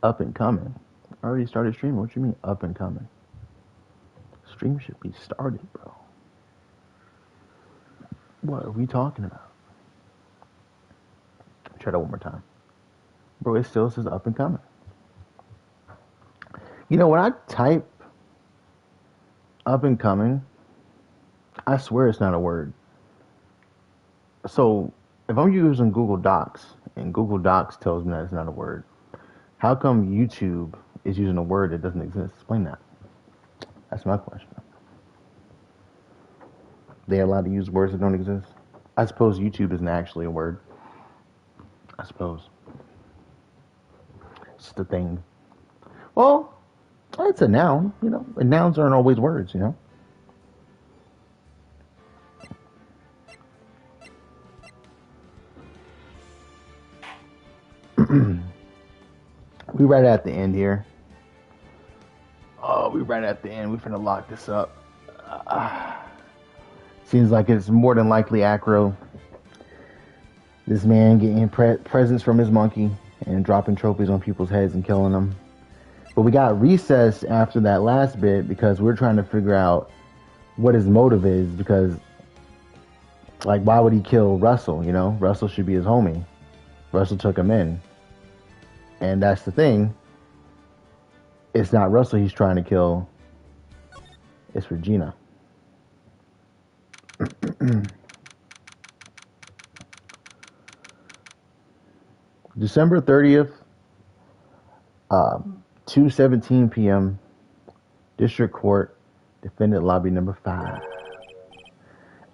Up and coming. I already started streaming. What you mean up and coming? Stream should be started, bro. What are we talking about? Try that one more time. Bro, it still says up and coming. You know, when I type up and coming, I swear it's not a word. So if I'm using Google Docs and Google Docs tells me that it's not a word, how come YouTube is using a word that doesn't exist? Explain that. That's my question. They allowed to use words that don't exist? I suppose YouTube isn't actually a word. I suppose. It's just a thing. Well, it's a noun, you know. And nouns aren't always words, you know. We right at the end here. Oh, we right at the end. We finna lock this up. Seems like it's more than likely Acro. This man getting presents from his monkey and dropping trophies on people's heads and killing them. But we got recess after that last bit because we're trying to figure out what his motive is, because, like, why would he kill Russell, you know? Russell should be his homie. Russell took him in. And that's the thing. It's not Russell he's trying to kill. It's Regina. December 30th, 2:17 p.m., District Court, Defendant Lobby number 5.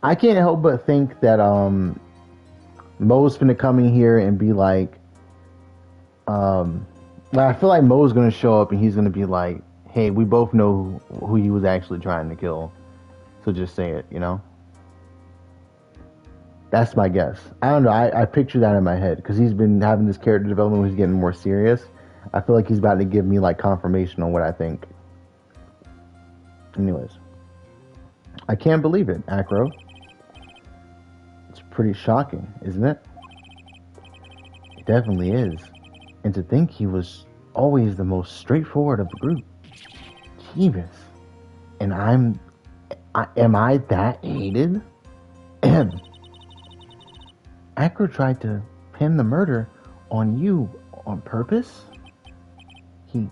I can't help but think that Mo's finna come in here and be like, I feel like Mo's gonna show up and he's gonna be like, hey, we both know who he was actually trying to kill, so just say it, you know? That's my guess. I don't know. I picture that in my head because he's been having this character development where he's getting more serious. I feel like he's about to give me like confirmation on what I think. Anyways, I can't believe it, Acro. It's pretty shocking, isn't it? It definitely is. And to think he was always the most straightforward of the group. Jeebus. And am I that hated? Acro tried to pin the murder on you on purpose? He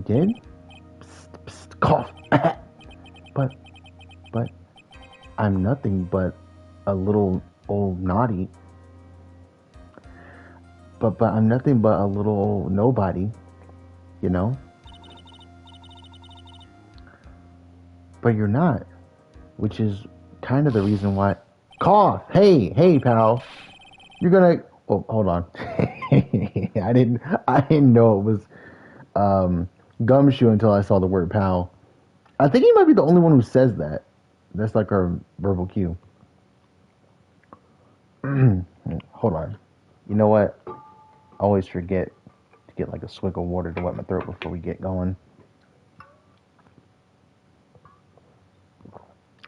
did? Psst, psst, cough. but I'm nothing but a little old naughty. But I'm nothing but a little old nobody, you know? But you're not, which is kind of the reason why. Cough! Hey, pal. You're gonna. Oh, hold on. I didn't know it was gumshoe until I saw the word pal. I think he might be the only one who says that. That's like our verbal cue. Hold on. You know what? I always forget to get like a swig of water to wet my throat before we get going.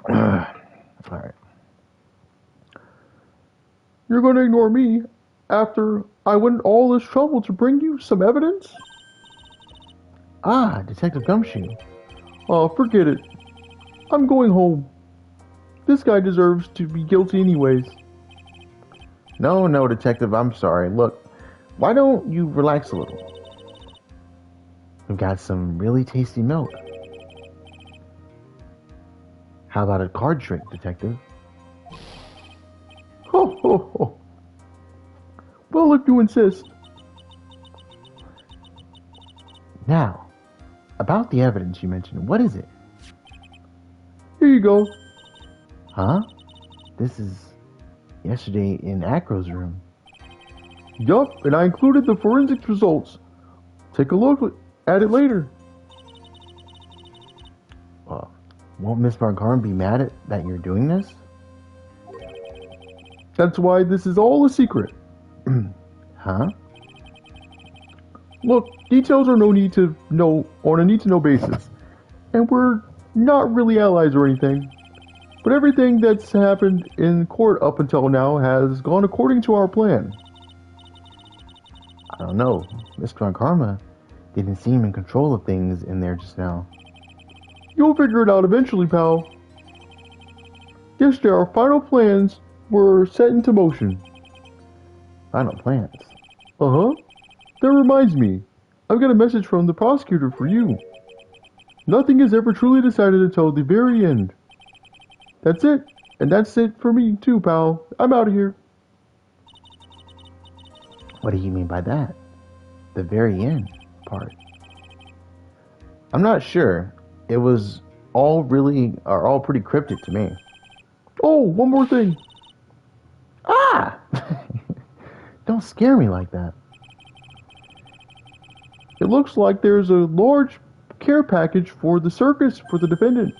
Alright. You're gonna ignore me after I went all this trouble to bring you some evidence? Ah, Detective Gumshoe. Oh, forget it. I'm going home. This guy deserves to be guilty anyways. No, Detective, I'm sorry. Look, why don't you relax a little? We've got some really tasty milk. How about a card trick, Detective? Ho, ho, ho. Well, if you insist. Now, about the evidence you mentioned, what is it? Here you go. Huh? This is yesterday in Acro's room. Yup, and I included the forensics results. Take a look at it later. Won't Miss Bargarm be mad at that you're doing this? That's why this is all a secret. Huh? Look, details are on a need to know basis. And we're not really allies or anything. But everything that's happened in court up until now has gone according to our plan. I don't know. Miss Karma Didn't seem in control of things in there just now. You'll figure it out eventually, pal. Yesterday, our final plans were set into motion. Final plans? Uh-huh. That reminds me. I've got a message from the prosecutor for you. Nothing is ever truly decided until the very end. That's it. And that's it for me, too, pal. I'm out of here. What do you mean by that? The very end part. I'm not sure. It was all pretty cryptic to me. Oh, one more thing. Ah! Don't scare me like that. It looks like there's a large care package for the circus for the defendant.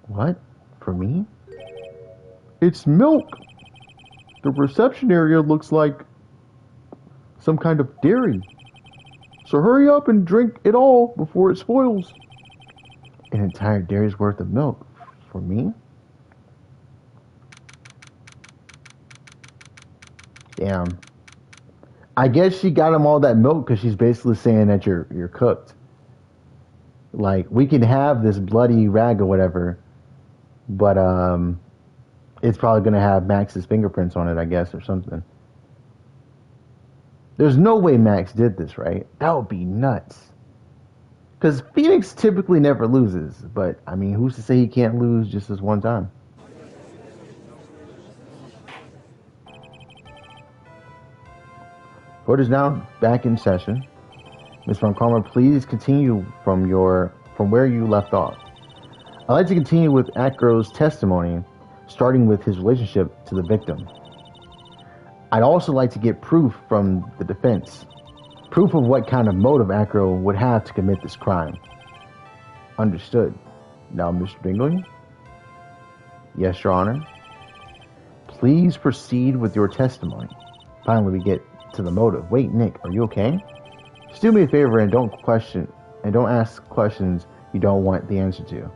What? For me? It's milk. The reception area looks like some kind of dairy. So hurry up and drink it all before it spoils. An entire dairy's worth of milk? For me? Damn. I guess she got him all that milk because she's basically saying that you're cooked. Like, we can have this bloody rag or whatever, but it's probably gonna have Max's fingerprints on it, I guess, or something. There's no way Max did this, right? That would be nuts. Because Phoenix typically never loses, but I mean, who's to say he can't lose just this one time? Court is now back in session. Ms. Montgomery, please continue from where you left off. I'd like to continue with Acro's testimony, starting with his relationship to the victim. I'd also like to get proof from the defense. Proof of what kind of motive Acro would have to commit this crime. Understood. Now, Mr. Bingley? Yes, Your Honor. Please proceed with your testimony. Finally, we get to the motive. Wait, Nick, are you okay? Just do me a favor and don't ask questions you don't want the answer to.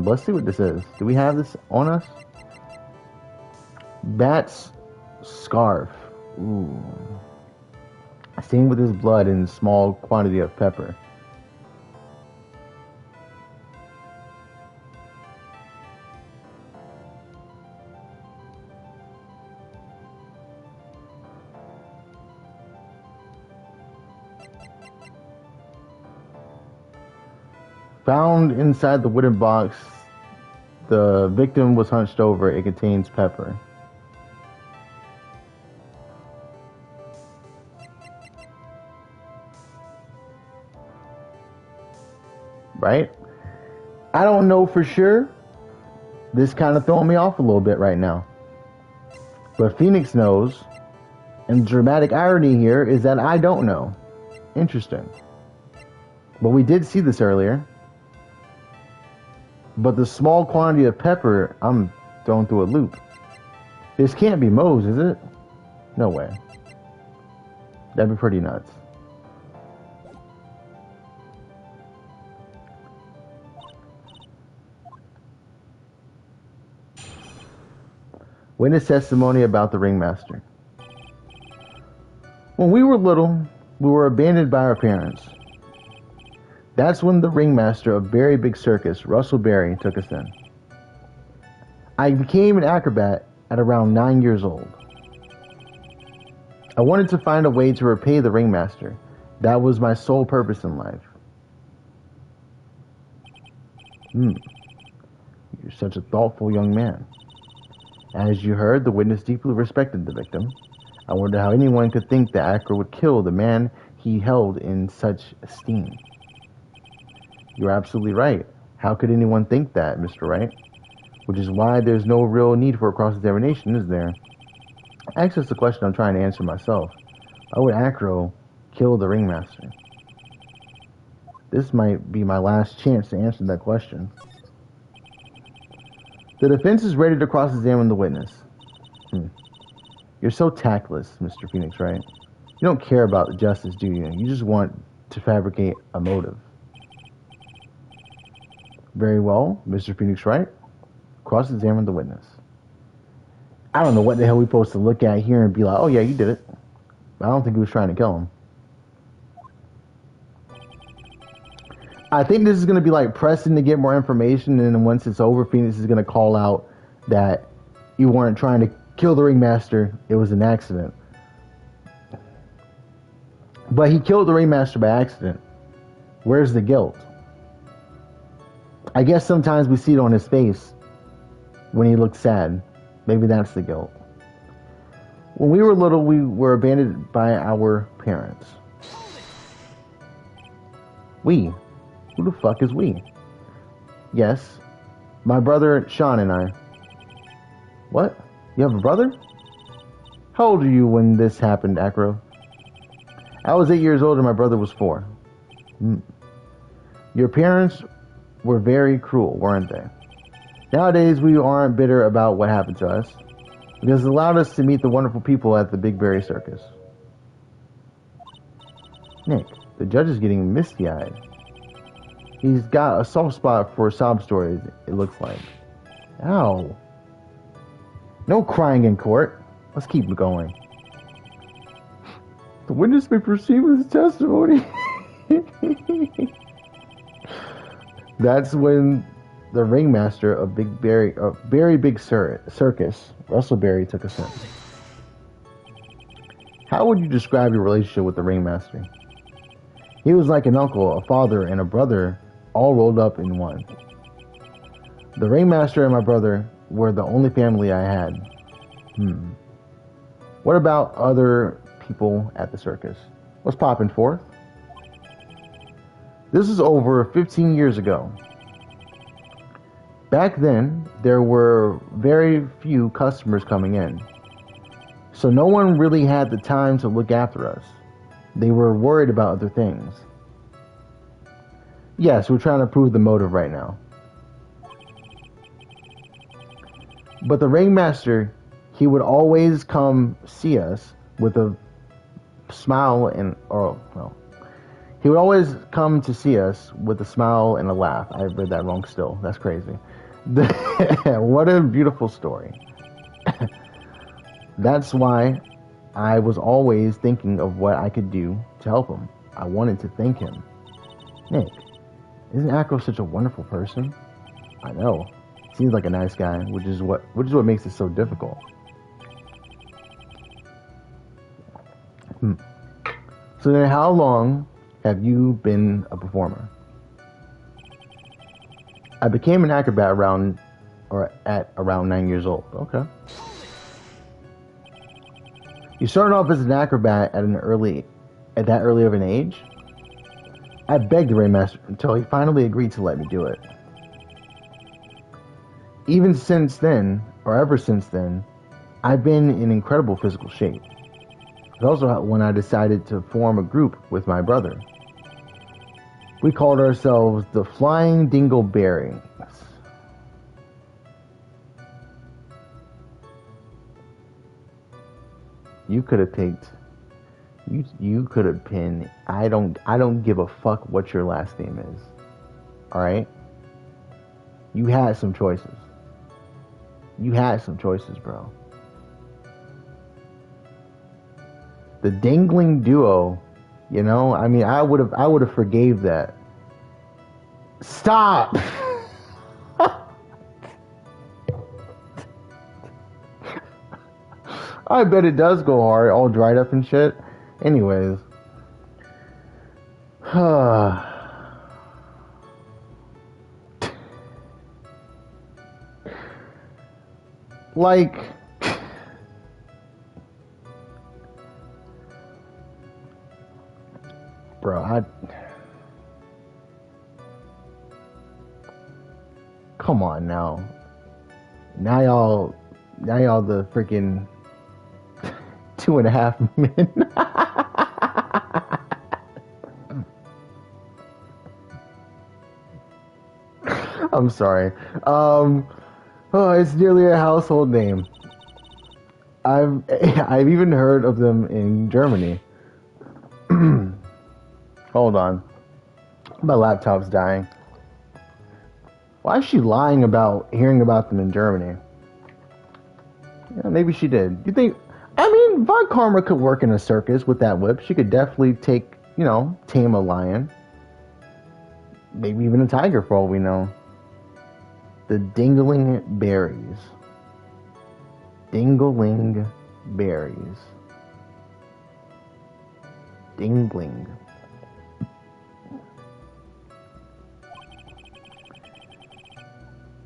Let's see what this is. Do we have this on us? Bat's scarf. Ooh. Stained with his blood in small quantity of pepper. Found inside the wooden box, the victim was hunched over. It contains pepper. Right? I don't know for sure. This kind of throwing me off a little bit right now. But Phoenix knows. And the dramatic irony here is that I don't know. Interesting. But we did see this earlier. But the small quantity of pepper, I'm thrown through a loop. This can't be Moe's, is it? No way. That'd be pretty nuts. Witness testimony about the ringmaster. When we were little, we were abandoned by our parents. That's when the ringmaster of Very Big Circus, Russell Berry, took us in. I became an acrobat at around 9 years old. I wanted to find a way to repay the ringmaster. That was my sole purpose in life. You're such a thoughtful young man. As you heard, the witness deeply respected the victim. I wonder how anyone could think that Acro would kill the man he held in such esteem. You're absolutely right. How could anyone think that, Mr. Wright? Which is why there's no real need for a cross-examination, is there? Actually, it's a question I'm trying to answer myself. Why would Acro kill the ringmaster? This might be my last chance to answer that question. The defense is ready to cross-examine the witness. You're so tactless, Mr. Phoenix, Wright? You don't care about the justice, do you? You just want to fabricate a motive. Very well, Mr. Phoenix, Wright. Cross-examine the witness. I don't know what the hell we're supposed to look at here and be like, oh yeah, you did it. I don't think he was trying to kill him. I think this is going to be like pressing to get more information, and then once it's over, Phoenix is going to call out that you weren't trying to kill the ringmaster. It was an accident. But he killed the ringmaster by accident. Where's the guilt? I guess sometimes we see it on his face when he looks sad. Maybe that's the guilt. When we were little, we were abandoned by our parents. We? Who the fuck is we? Yes, my brother Sean and I. What? You have a brother? How old are you when this happened, Acro? I was 8 years old and my brother was 4. Your parents were very cruel, weren't they? Nowadays, we aren't bitter about what happened to us, because it allowed us to meet the wonderful people at the Big Berry Circus. Nick, the judge is getting misty-eyed. He's got a soft spot for sob stories, it looks like. Ow. No crying in court. Let's keep it going. The witness may proceed with his testimony. That's when the ringmaster of Berry Big Circus, Russell Berry, took a sip. How would you describe your relationship with the ringmaster? He was like an uncle, a father, and a brother, all rolled up in one. The ringmaster and my brother were the only family I had. What about other people at the circus? What's poppin' forth? This is over 15 years ago. Back then, there were very few customers coming in, so no one really had the time to look after us. They were worried about other things. Yes, we're trying to prove the motive right now. But the ringmaster, he would always come see us with a smile and, he would always come to see us with a smile and a laugh. I read that wrong still. That's crazy. What a beautiful story. That's why I was always thinking of what I could do to help him. I wanted to thank him. Nick, isn't Acro such a wonderful person? I know. Seems like a nice guy, which is what makes it so difficult. So then how long have you been a performer? I became an acrobat at around 9 years old. Okay. You started off as an acrobat at that early of an age? I begged the ringmaster until he finally agreed to let me do it. Ever since then, I've been in incredible physical shape. It's also when I decided to form a group with my brother. We called ourselves the Flying Dingleberries. You could have picked. You could have pinned. I don't give a fuck what your last name is. All right. You had some choices. Bro. The Dangling Duo, you know. I mean, I would have forgave that. Stop. I bet it does go hard, all dried up and shit. Anyways. Like, bro, come on now. Now y'all the freaking 2.5 men. I'm sorry. It's nearly a household name. I've even heard of them in Germany. Hold on. My laptop's dying. Why is she lying about hearing about them in Germany? Yeah, maybe she did. You think... I mean, Von Karma could work in a circus with that whip. She could definitely tame a lion. Maybe even a tiger for all we know. The dingling berries. Dingling berries. Dingling.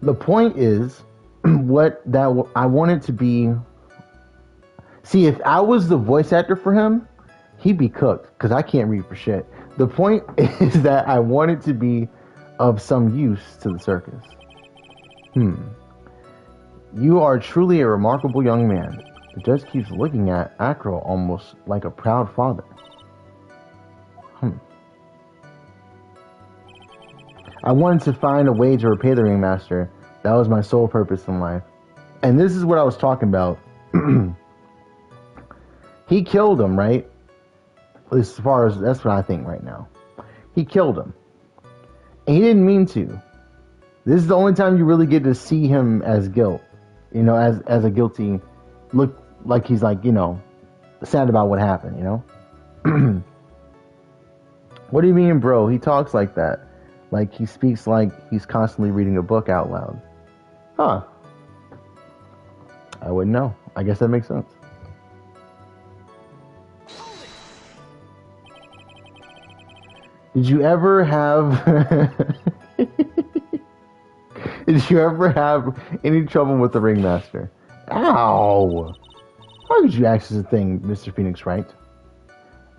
The point is, I wanted to be. See, if I was the voice actor for him, he'd be cooked because I can't read for shit. The point is that I wanted to be of some use to the circus. You are truly a remarkable young man. The judge keeps looking at Acro almost like a proud father. I wanted to find a way to repay the ringmaster. That was my sole purpose in life. And this is what I was talking about. He killed him, right? As far as that's what I think right now. He killed him. And he didn't mean to. This is the only time you really get to see him as guilt. You know, as a guilty, look like he's like, you know, sad about what happened, you know? What do you mean, bro? He talks like that. Like he speaks like he's constantly reading a book out loud. Huh. I wouldn't know. I guess that makes sense. Did you ever have Did you ever have any trouble with the ringmaster? Ow! How could you ask such a thing, Mr. Phoenix Wright?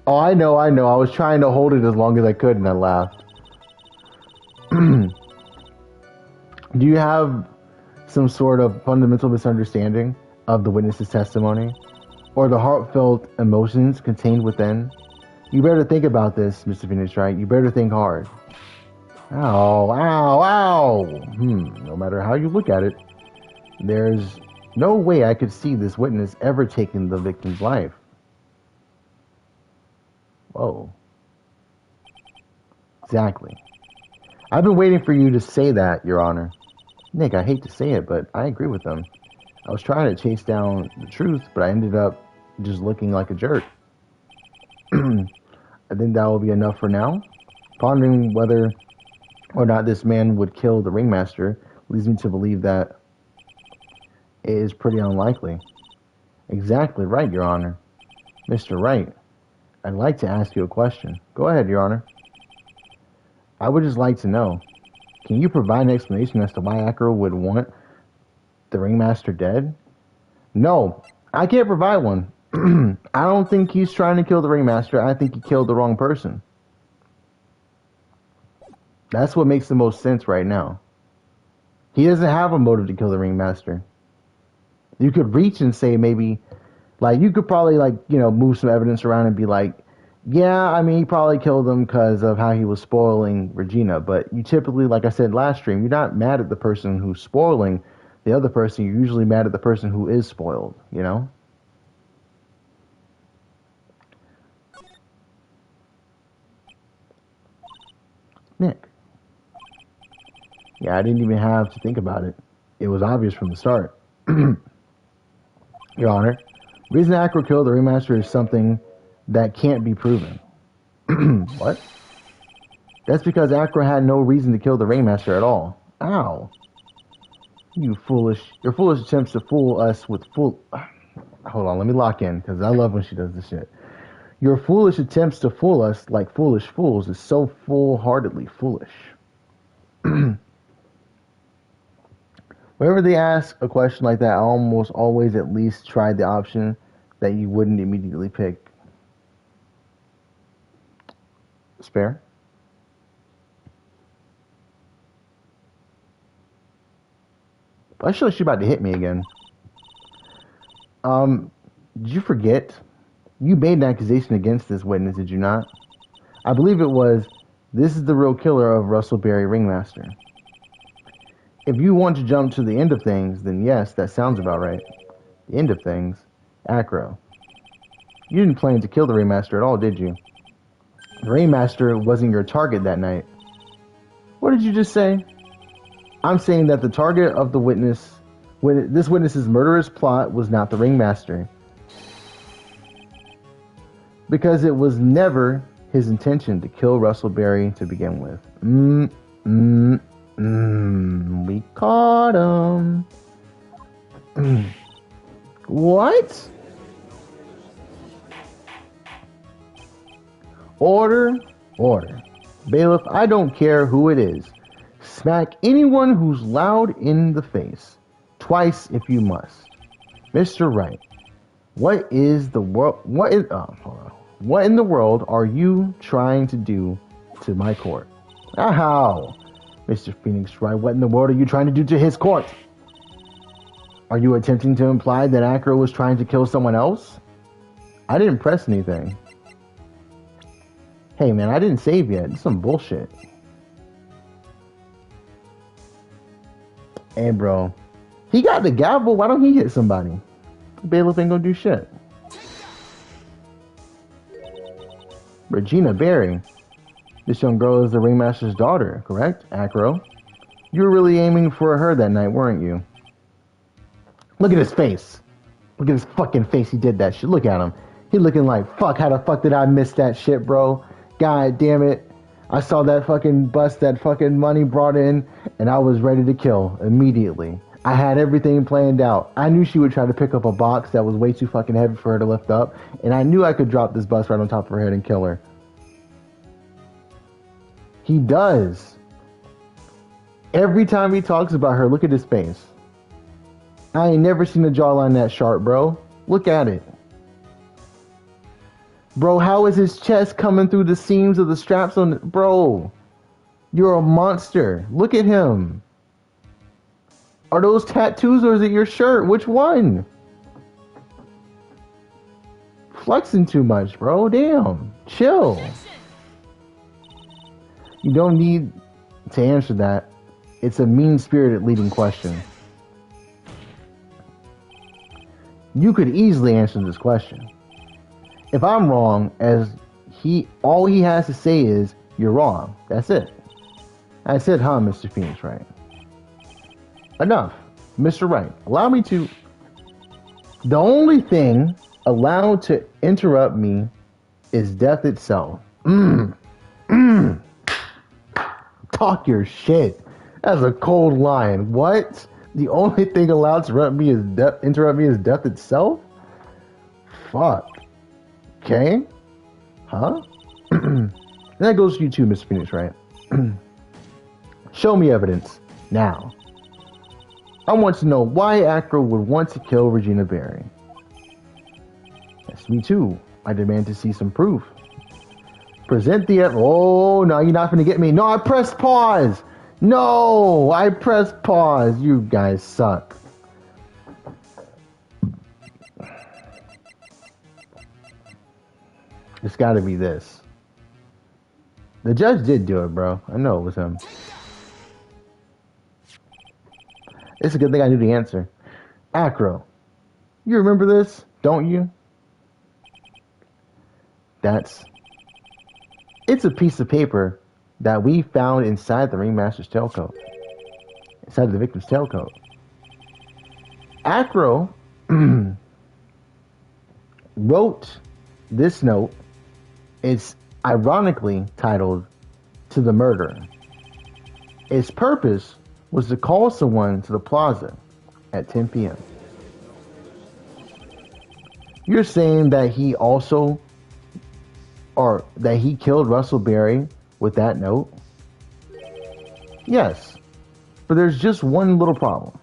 Oh, I know. I was trying to hold it as long as I could and I laughed. Do you have some sort of fundamental misunderstanding of the witness's testimony? Or the heartfelt emotions contained within? You better think about this, Mr. Phoenix Wright. You better think hard. Ow, ow, ow! No matter how you look at it, there's no way I could see this witness ever taking the victim's life. Whoa. Exactly. I've been waiting for you to say that, Your Honor. Nick, I hate to say it, but I agree with them. I was trying to chase down the truth, but I ended up just looking like a jerk. I think that will be enough for now. Pondering whether or not this man would kill the ringmaster leads me to believe that it is pretty unlikely. Exactly right, Your Honor. Mr. Wright, I'd like to ask you a question. Go ahead, Your Honor. I would just like to know, can you provide an explanation as to why Acro would want the ringmaster dead? No, I can't provide one. I don't think he's trying to kill the ringmaster. I think he killed the wrong person. That's what makes the most sense right now. He doesn't have a motive to kill the ringmaster. You could reach and say maybe, like, you could probably, like, you know, move some evidence around and be like, yeah, I mean, he probably killed him because of how he was spoiling Regina. But you typically, like I said last stream, you're not mad at the person who's spoiling the other person. You're usually mad at the person who is spoiled, you know? Nick. Yeah, I didn't even have to think about it. It was obvious from the start. Your Honor, the reason Acro killed the ringmaster is something that can't be proven. What? That's because Acro had no reason to kill the ringmaster at all. Ow. Your foolish attempts to fool us with Hold on, let me lock in, because I love when she does this shit. Your foolish attempts to fool us like foolish fools is so full-heartedly foolish. Whenever they ask a question like that, I almost always at least try the option that you wouldn't immediately pick. Spare? I feel like she's about to hit me again. Did you forget? You made an accusation against this witness, did you not? I believe it was, this is the real killer of Russell Berry Ringmaster. If you want to jump to the end of things, then yes, that sounds about right. The end of things? Acro. You didn't plan to kill the Ringmaster at all, did you? The Ringmaster wasn't your target that night. What did you just say? I'm saying that the target of the witness, this witness's murderous plot was not the Ringmaster. Because it was never his intention to kill Russell Berry to begin with. We caught him. What? Order, order. Bailiff, I don't care who it is. Smack anyone who's loud in the face. Twice if you must. Mr. Wright, what in the world are you trying to do to my court? How? Mr. Phoenix Wright, what in the world are you trying to do to his court? Are you attempting to imply that Acro was trying to kill someone else? I didn't press anything. Hey man, I didn't save yet. It's some bullshit. Hey bro, he got the gavel. Why don't he hit somebody? Bailiff ain't gonna do shit. Regina Berry. This young girl is the ringmaster's daughter, correct? Acro. You were really aiming for her that night, weren't you? Look at his face. Look at his fucking face. He did that shit. Look at him. He looking like, fuck, how the fuck did I miss that shit, bro? God damn it. I saw that fucking bus, that fucking money brought in, and I was ready to kill immediately. I had everything planned out. I knew she would try to pick up a box that was way too fucking heavy for her to lift up, and I knew I could drop this bus right on top of her head and kill her. He does. Every time he talks about her, look at his face. I ain't never seen a jawline that sharp, bro. Look at it. Bro, how is his chest coming through the seams of the straps on it? Bro, you're a monster. Look at him. Are those tattoos or is it your shirt? Which one? Flexing too much, bro. Damn. Chill. You don't need to answer that. It's a mean-spirited leading question. You could easily answer this question. If I'm wrong, all he has to say is, you're wrong. That's it. I said, huh, Mr. Phoenix Wright. Enough. Mr. Wright, allow me to... The only thing allowed to interrupt me is death itself. Talk your shit. That's a cold line. What? The only thing allowed to interrupt me is death itself? Fuck. Okay. Huh? That goes to you too, Mr. Phoenix, right? Show me evidence. Now. I want to know why Acro would want to kill Regina Berry. Yes, me too. I demand to see some proof. Present the... Oh, no, you're not going to get me. No, I pressed pause. No, I pressed pause. You guys suck. It's got to be this. The judge did do it, bro. I know it was him. It's a good thing I knew the answer. Acro, you remember this, don't you? It's a piece of paper that we found inside the ringmaster's tailcoat. Inside the victim's tailcoat. Acro wrote this note. It's ironically titled, "To the Murderer." Its purpose was to call someone to the plaza at 10 p.m. You're saying that he killed Russell Berry with that note? Yes, but there's just one little problem.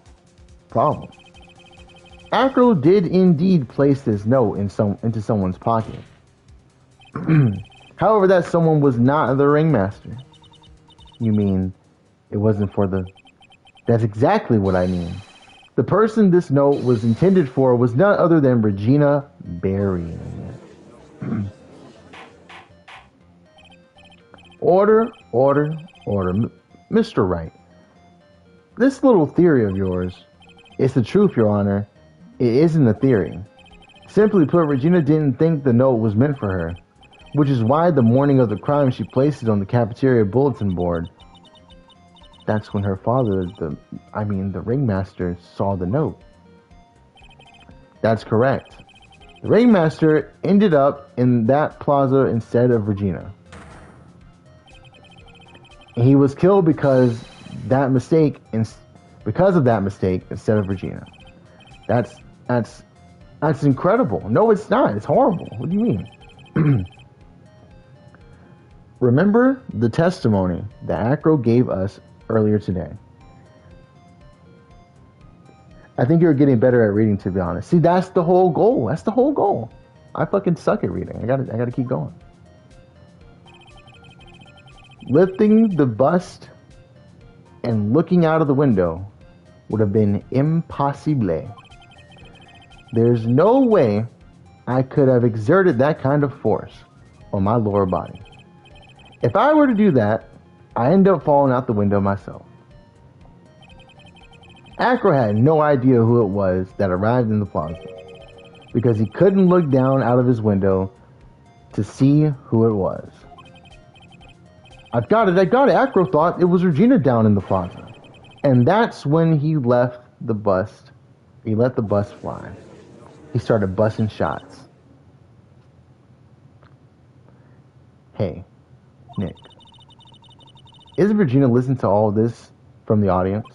Acro did indeed place this note into someone's pocket. However, that someone was not the ringmaster. You mean it wasn't for the... That's exactly what I mean. The person this note was intended for was none other than Regina Berry. Order. Mr. Wright. This little theory of yours is the truth, Your Honor. It isn't a theory. Simply put, Regina didn't think the note was meant for her, which is why the morning of the crime she placed it on the cafeteria bulletin board. That's when her father, the ringmaster, saw the note. That's correct. The ringmaster ended up in that plaza instead of Regina. And he was killed because because of that mistake instead of Regina. That's incredible. No, it's not. It's horrible. What do you mean? Remember the testimony that Acro gave us earlier today. I think you're getting better at reading, to be honest. See, that's the whole goal. That's the whole goal. I fucking suck at reading. I gotta keep going. Lifting the bust and looking out of the window would have been impossible. There's no way I could have exerted that kind of force on my lower body. If I were to do that, I end up falling out the window myself. Acro had no idea who it was that arrived in the plaza because he couldn't look down out of his window to see who it was. I got it. Acro thought it was Regina down in the plaza. And that's when he left the bus. He let the bus fly. He started busting shots. Hey, Nick. Isn't Regina listening to all this from the audience?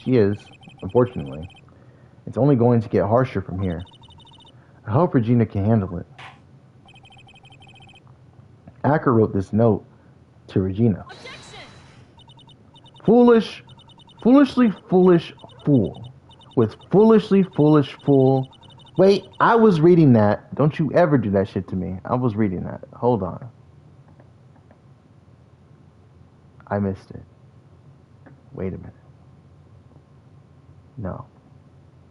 She is, unfortunately. It's only going to get harsher from here. I hope Regina can handle it. Acker wrote this note to Regina. Objection! Foolishly foolish fool. With foolishly foolish fool. Wait, I was reading that. Don't you ever do that shit to me. I was reading that. Hold on. I missed it. Wait a minute. No.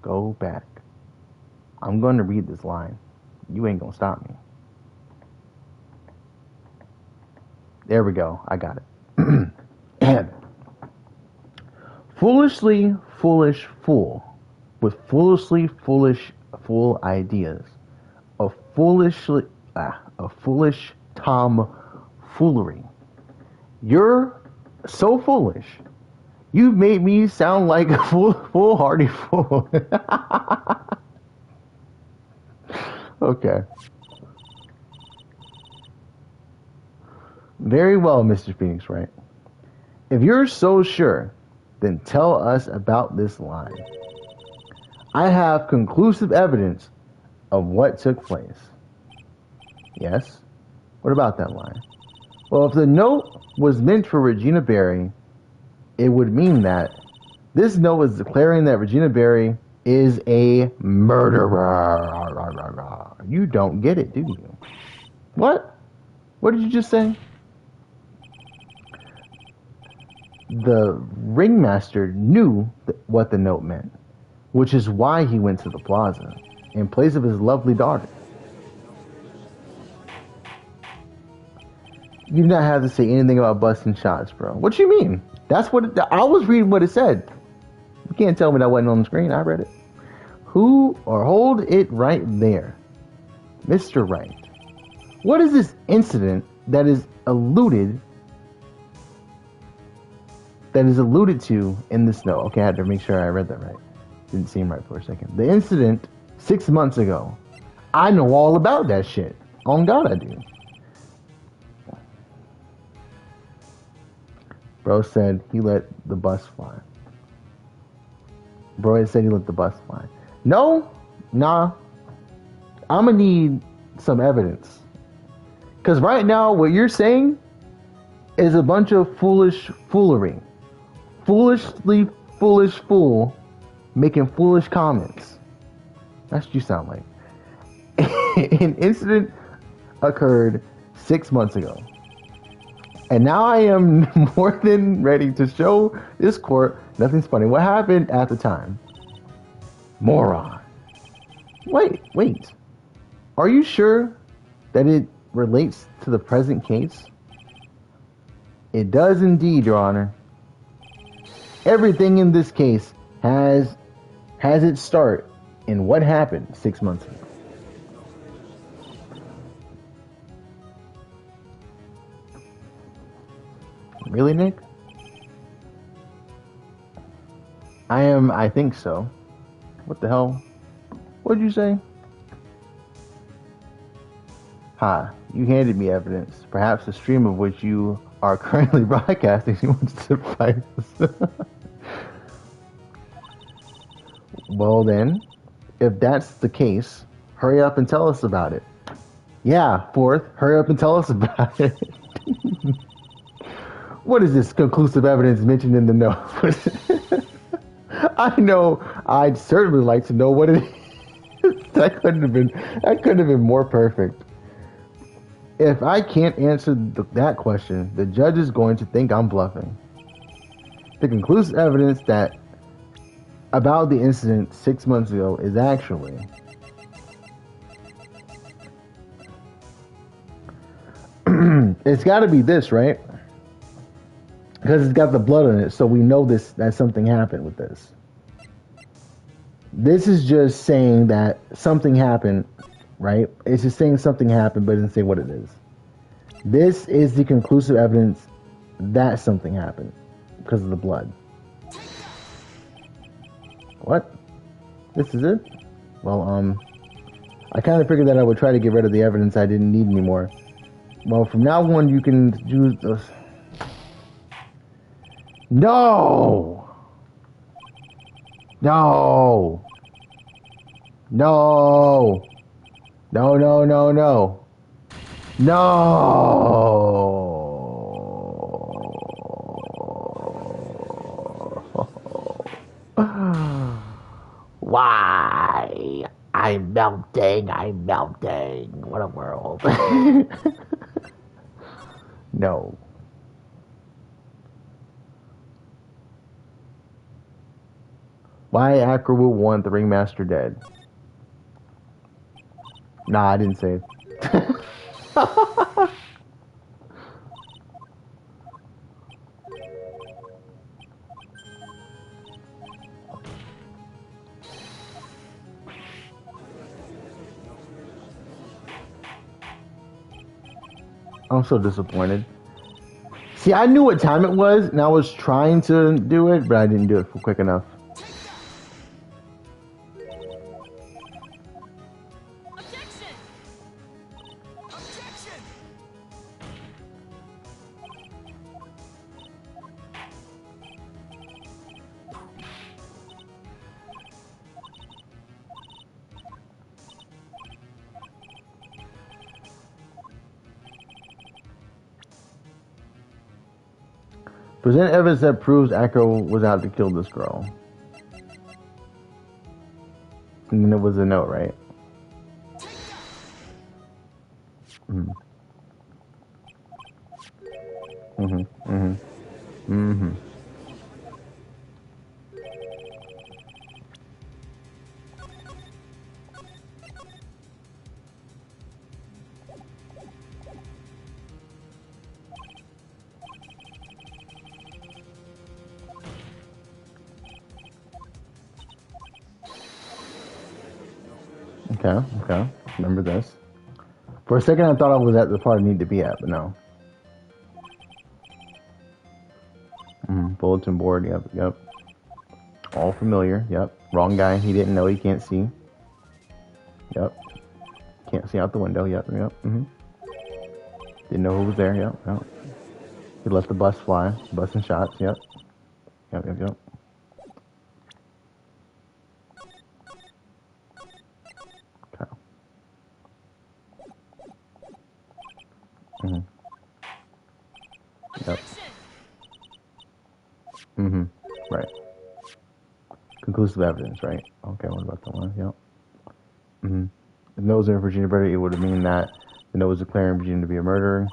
Go back. I'm going to read this line. You ain't going to stop me. There we go. I got it. And foolishly foolish fool with foolishly foolish fool ideas. A foolish tomfoolery. You're so foolish. You've made me sound like a foolhardy fool. Okay. Very well, Mr. Phoenix Wright. If you're so sure, then tell us about this line. I have conclusive evidence of what took place. Yes? What about that line? Well, if the note was meant for Regina Berry, it would mean that this note is declaring that Regina Berry is a murderer. You don't get it, do you? What? What did you just say? The ringmaster knew what the note meant, which is why he went to the plaza in place of his lovely daughter. You do not have to say anything about busting shots, bro. What you mean? That's what I was reading what it said. You can't tell me that wasn't on the screen. I read it. Hold it right there. Mr. Wright. What is this incident that is alluded to in this note? Okay, I had to make sure I read that right. Didn't seem right for a second. The incident 6 months ago. I know all about that shit. On God, I do. Bro said he let the bus fly. Bro said he let the bus fly. No, nah. I'm gonna need some evidence. Because right now, what you're saying is a bunch of foolish foolery. Foolishly foolish fool making foolish comments. That's what you sound like. An incident occurred 6 months ago. And now I am more than ready to show this court nothing's funny. What happened at the time? Moron. Wait. Are you sure that it relates to the present case? It does indeed, Your Honor. Everything in this case has its start in what happened 6 months ago. Really, Nick? I think so. What the hell? What'd you say? You handed me evidence, perhaps a stream of which you are currently broadcasting. She wants to fight us. Well then, if that's the case, hurry up and tell us about it. Yeah, fourth, hurry up and tell us about it. What is this conclusive evidence mentioned in the note? I know. I'd certainly like to know what it is. That couldn't have been more perfect. If I can't answer that question, the judge is going to think I'm bluffing. The conclusive evidence that about the incident 6 months ago is actually it's got to be this, right? Because it's got the blood on it, so we know that something happened with this. This is just saying that something happened, right? It's just saying something happened, but it doesn't say what it is. This is the conclusive evidence that something happened because of the blood. What? This is it? Well, I kind of figured that I would try to get rid of the evidence I didn't need anymore. Well, from now on, you can use those. No! No! No! No, no, no, no. No! Why? I'm melting, I'm melting. What a world. No. Why Acro will want the Ringmaster dead? Nah, I didn't say it. I'm so disappointed. See, I knew what time it was, and I was trying to do it, but I didn't do it quick enough. Objection! Objection! Present evidence that proves Acro was out to kill this girl. And then it was a note, right? Mm-hmm. Mm-hmm. Mm-hmm. Mm-hmm. Okay. Remember this. For a second, I thought I was at the part I need to be at, but no. Bulletin board, yep. All familiar, yep. Wrong guy, he didn't know, he can't see. Yep. Can't see out the window, yep. Didn't know who was there, yep. He let the bus fly, busting shots, yep. Yep. Okay. Yep. Right. Conclusive evidence, right? Okay, what about the one? Yep. If no was in Virginia murder, it would mean that the note was declaring Virginia to be a murderer.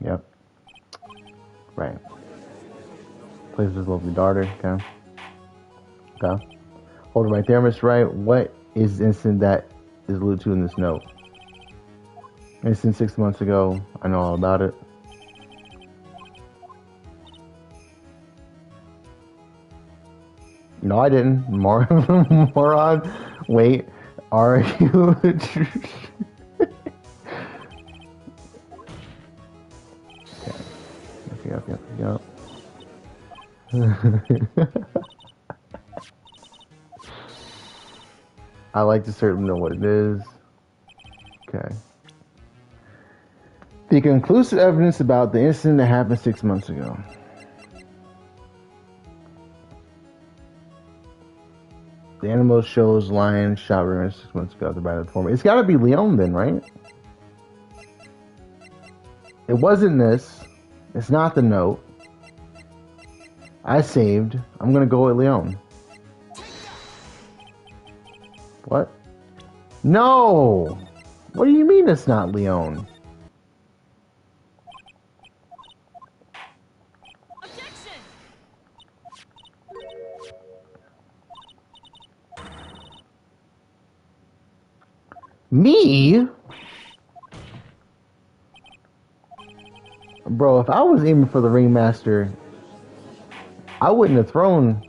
Yep. Right. Plays with his lovely daughter. Okay. Hold it right there, Mr. Wright. What is the incident that is alluded to in this note? Incident 6 months ago. I know all about it. No, I didn't. Moron. Wait. Are you? Yep. I like to certainly know what it is. Okay. The conclusive evidence about the incident that happened 6 months ago. The animal shows lion shot Raymond 6 months ago. The body of the former. It's got to be Leon then, right? It wasn't this. It's not the note. I saved. I'm gonna go with Leon. What? No! What do you mean it's not Leon? Objection! Me? Bro, if I was aiming for the ringmaster, I wouldn't have thrown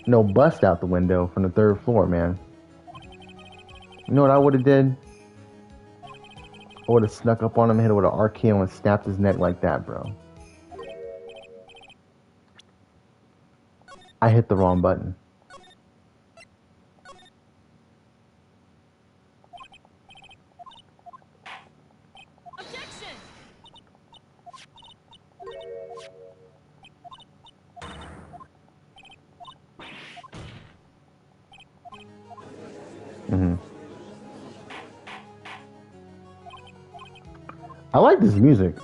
no bust out the window from the 3rd floor, man. You know what I would have did? I would have snuck up on him, hit him with an RKO, and snapped his neck like that, bro. I hit the wrong button. Objection! I like this music.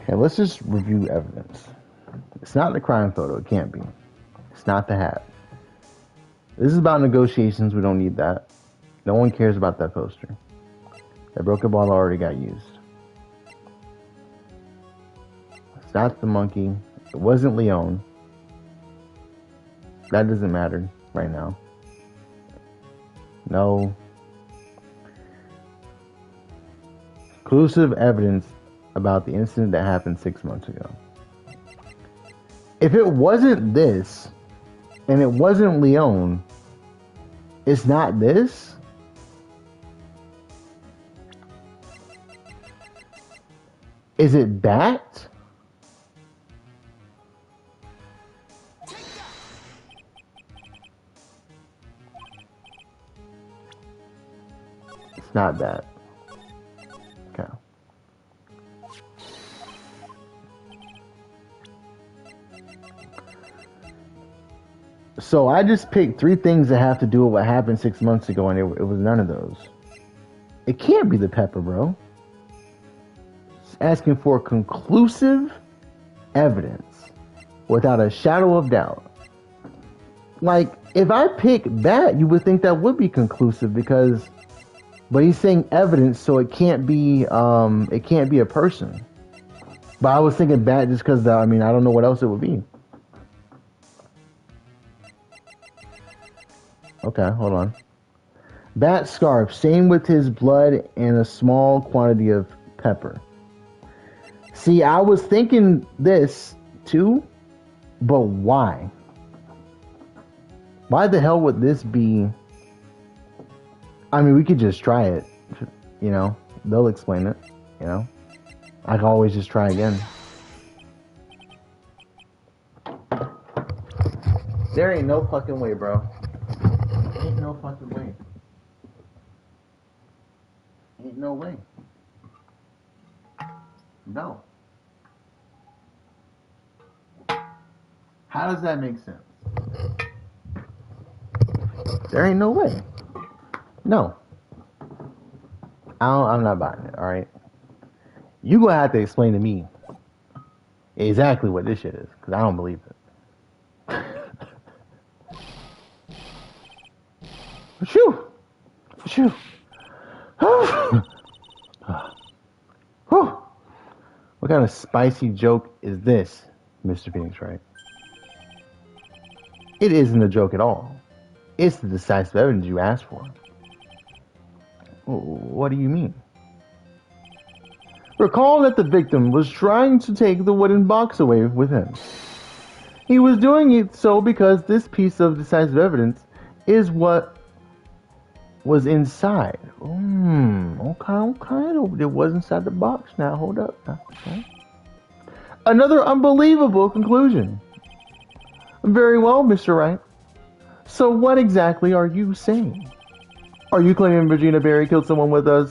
Okay, let's just review evidence. It's not the crime photo. It can't be. It's not the hat. This is about negotiations. We don't need that. No one cares about that poster. That broken bottle already got used. It's not the monkey. It wasn't Leon. That doesn't matter right now. No. Conclusive evidence about the incident that happened 6 months ago. If it wasn't this, and it wasn't Leon, it's not this? Is it Bat? It's not that. Okay. So I just picked 3 things that have to do with what happened 6 months ago, and it was none of those. It can't be the pepper, bro. It's asking for conclusive evidence without a shadow of doubt. Like, if I pick that, you would think that would be conclusive because, but he's saying evidence, so it can't be a person. But I was thinking bat just because, I mean, I don't know what else it would be. Okay, hold on. Bat scarf, same with his blood and a small quantity of pepper. See, I was thinking this too, but why? Why the hell would this be? I mean, we could just try it. You know, they'll explain it. You know, I can always just try again. There ain't no fucking way, bro. Ain't no fucking way. Ain't no way. No. How does that make sense? There ain't no way. No. I'm not buying it, alright? You gonna have to explain to me exactly what this shit is, because I don't believe it. Phew! Phew! What kind of spicy joke is this, Mr. Phoenix Wright? It isn't a joke at all. It's the decisive evidence you asked for. What do you mean? Recall that the victim was trying to take the wooden box away with him. He was doing it so because this piece of decisive evidence is what was inside. Okay. It was inside the box. Now, hold up. Okay. Another unbelievable conclusion. Very well, Mr. Wright. So what exactly are you saying? Are you claiming Regina Berry killed someone with a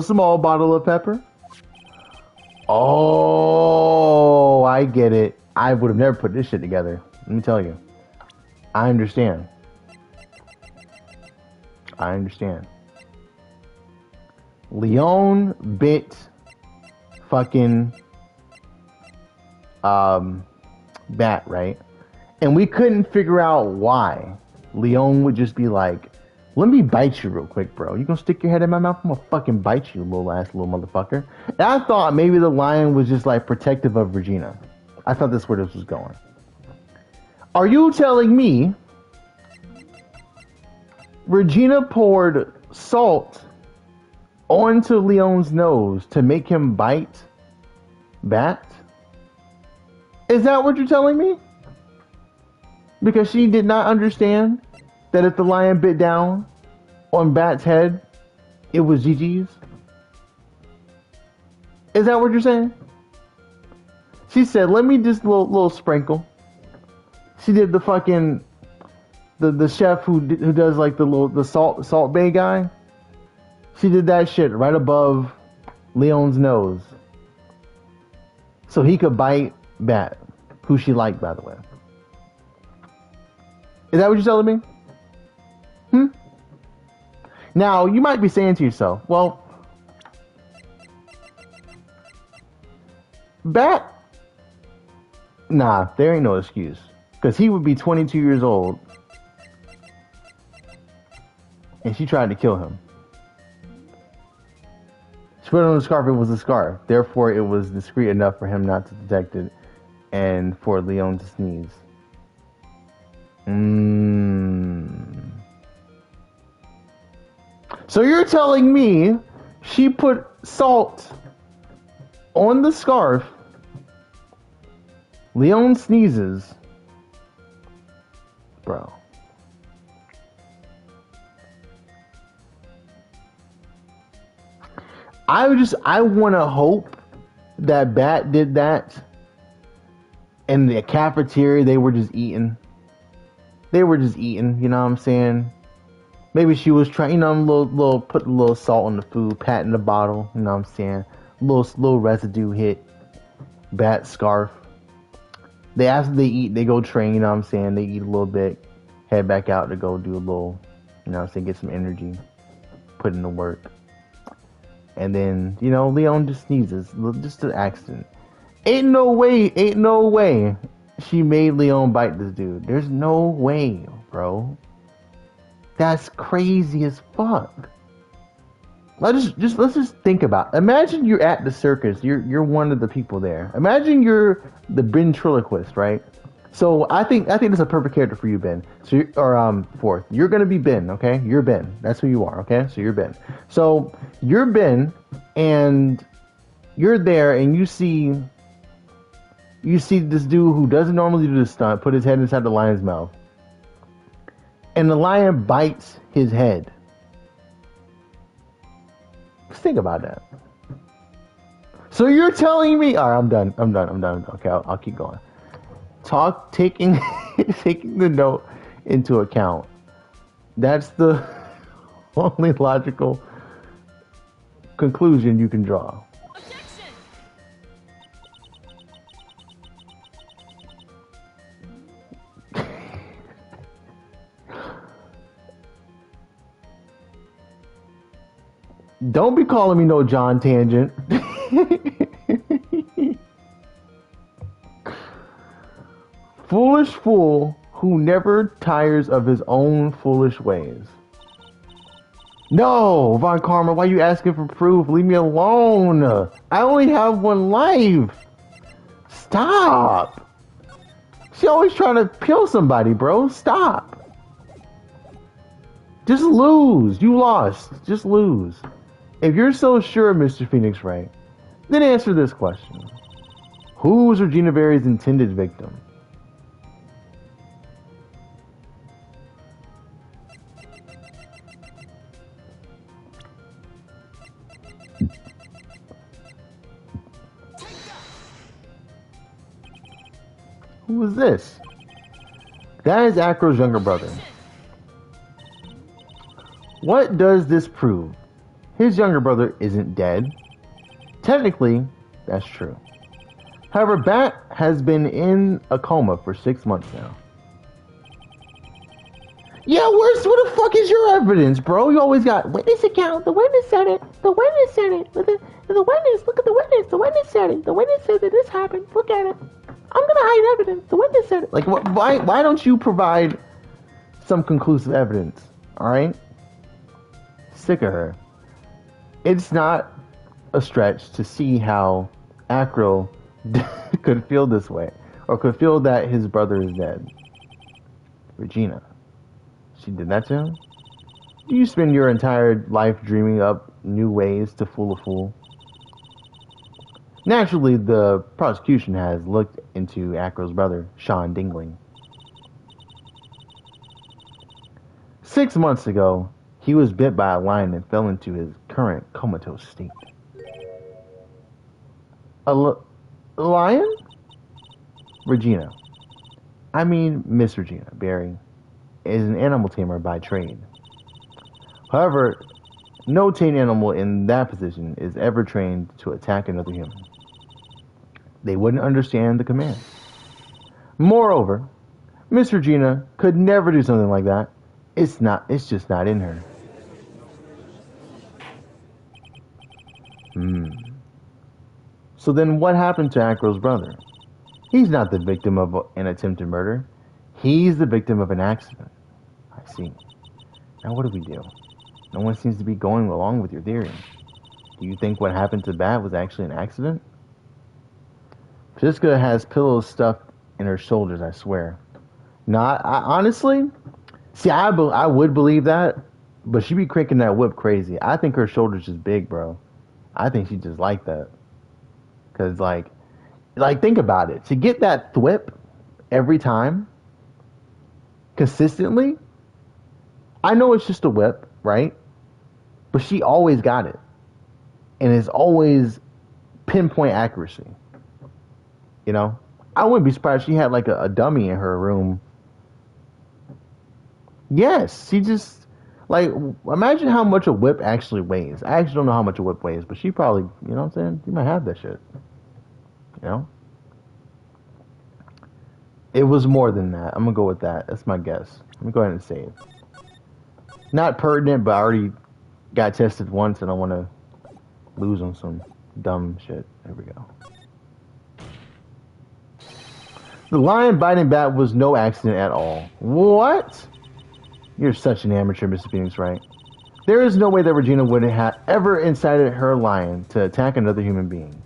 small bottle of pepper? Oh, I get it. I would have never put this shit together. Let me tell you. I understand. Leon bit fucking Bat, right? And we couldn't figure out why. Leon would just be like, let me bite you real quick, bro. You gonna stick your head in my mouth? I'm gonna fucking bite you, little motherfucker. And I thought maybe the lion was just like protective of Regina. I thought that's where this was going. Are you telling me Regina poured salt onto Leon's nose to make him bite Bat? Is that what you're telling me? Because she did not understand that if the lion bit down on Bat's head, it was Gigi's? Is that what you're saying? She said, let me just little sprinkle. She did the fucking the chef who does like the salt bay guy. She did that shit right above Leon's nose, so he could bite Bat, who she liked, by the way. Is that what you're telling me? Now you might be saying to yourself, well, Bat. Nah, there ain't no excuse. Because he would be 22 years old. And she tried to kill him. She put on a scarf, it was a scarf. Therefore, it was discreet enough for him not to detect it. And for Leon to sneeze. So you're telling me she put salt on the scarf, Leon sneezes, bro. I want to hope that Bat did that in the cafeteria. They were just eating. You know what I'm saying? Maybe she was trying, you know, put a little salt on the food, patting the bottle, you know what I'm saying? Little residue hit Bat's scarf. After they eat, they go train, you know what I'm saying? They eat a little bit, head back out to go do a little, you know what I'm saying, get some energy, put in the work. And then, you know, Leon just sneezes, just an accident. Ain't no way she made Leon bite this dude. There's no way, bro. That's crazy as fuck. Let's just think about it. Imagine you're at the circus. You're one of the people there. Imagine you're the ventriloquist, right? So I think that's a perfect character for you, Ben. So fourth, you're gonna be Ben, okay? You're Ben. That's who you are, okay? So you're Ben. So you're Ben, and you're there, and you see this dude who doesn't normally do this stunt put his head inside the lion's mouth, and the lion bites his head. Just think about that. So you're telling me? All right, I'm done. Okay, I'll keep going. Taking the note into account. That's the only logical conclusion you can draw. Objection! Don't be calling me no John Tangent. Foolish fool who never tires of his own foolish ways. No, Von Karma, why are you asking for proof? Leave me alone. I only have one life. Stop. She always trying to kill somebody, bro. Stop. Just lose. You lost. Just lose. If you're so sure, Mr. Phoenix Wright, then answer this question. Who was Regina Berry's intended victim? Who was this? That is Acro's younger brother. What does this prove? His younger brother isn't dead. Technically, that's true. However, Bat has been in a coma for 6 months now. Yeah, where the fuck is your evidence, bro? You always got witness account. The witness said it. The witness said it. The witness, look at the witness. The witness said it. The witness said that this happened. Look at it. I'm gonna hide evidence. The witness said it. Like, why don't you provide some conclusive evidence? All right. Sick of her. It's not a stretch to see how Acro could feel this way, or could feel that his brother is dead. Regina. She did that to him? Do you spend your entire life dreaming up new ways to fool a fool? Naturally, the prosecution has looked into Acro's brother, Sean Dingling. 6 months ago, he was bit by a lion and fell into his current comatose state. A lion? Regina. I mean, Miss Regina Berry is an animal tamer by trade. However, no tame animal in that position is ever trained to attack another human. They wouldn't understand the command. Moreover, Miss Regina could never do something like that. It's just not in her. So then what happened to Acro's brother? He's not the victim of an attempted murder. He's the victim of an accident. I see. Now what do we do? No one seems to be going along with your theory. Do you think what happened to Bat was actually an accident? Jessica has pillows stuffed in her shoulders, I swear. No, I honestly, see, I would believe that, but she be cranking that whip crazy. I think her shoulders just big, bro. I think she just like that. Because, like, think about it. To get that thwip every time, consistently, I know it's just a whip, right? But she always got it. And it's always pinpoint accuracy. You know? I wouldn't be surprised if she had, like, a dummy in her room. Yes, she just... Like, imagine how much a whip actually weighs. I actually don't know how much a whip weighs, but she probably, you know what I'm saying? She might have that shit. You know? It was more than that. I'm going to go with that. That's my guess. Let me go ahead and say it. Not pertinent, but I already got tested once and I want to lose on some dumb shit. There we go. The lion biting Bat was no accident at all. What? You're such an amateur, Mr. Phoenix, Wright. There is no way that Regina would have ever incited her lion to attack another human being.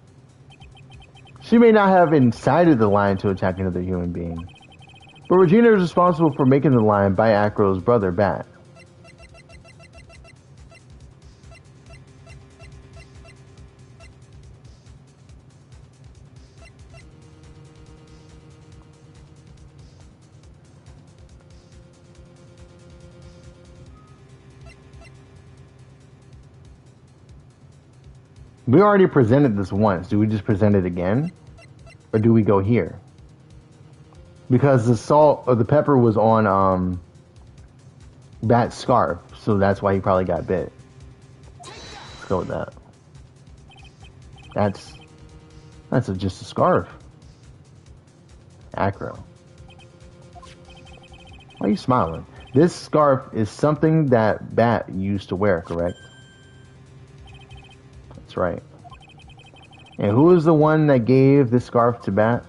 She may not have incited the lion to attack another human being, but Regina is responsible for making the lion bite Acro's brother, Bat. We already presented this once. Do we just present it again? Or do we go here? Because the salt or the pepper was on Bat's scarf, so that's why he probably got bit. Let's go with that. That's just a scarf. Acro. Why are you smiling? This scarf is something that Bat used to wear, correct? That's right. And who was the one that gave this scarf to Bat?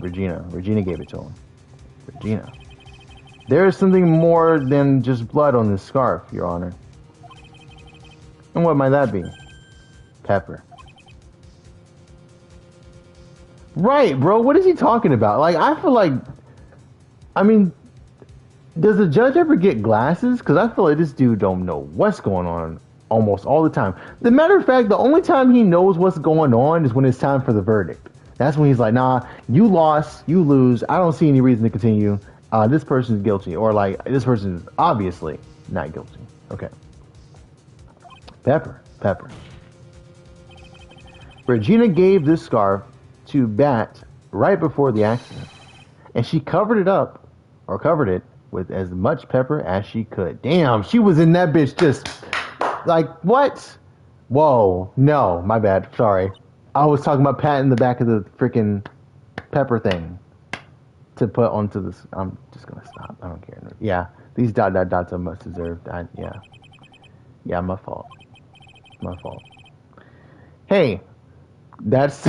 Regina. Regina gave it to him. Regina. There is something more than just blood on this scarf, Your Honor. And what might that be? Pepper. Right, bro. What is he talking about? Like, I feel like... I mean... Does the judge ever get glasses? Because I feel like this dude don't know what's going on almost all the time. The matter of fact, the only time he knows what's going on is when it's time for the verdict. That's when he's like, nah, you lost, you lose. I don't see any reason to continue. This person is guilty. Or like, this person is obviously not guilty. Okay. Pepper. Regina gave this scarf to Bat right before the accident. And she covered it with as much pepper as she could. Damn, she was in that bitch just like, what? Whoa, no, my bad, sorry. I was talking about Pat in the back of the freaking pepper thing to put onto this. I'm just gonna stop. I don't care. Yeah, these dots are much deserved. Yeah, my fault. Hey, that's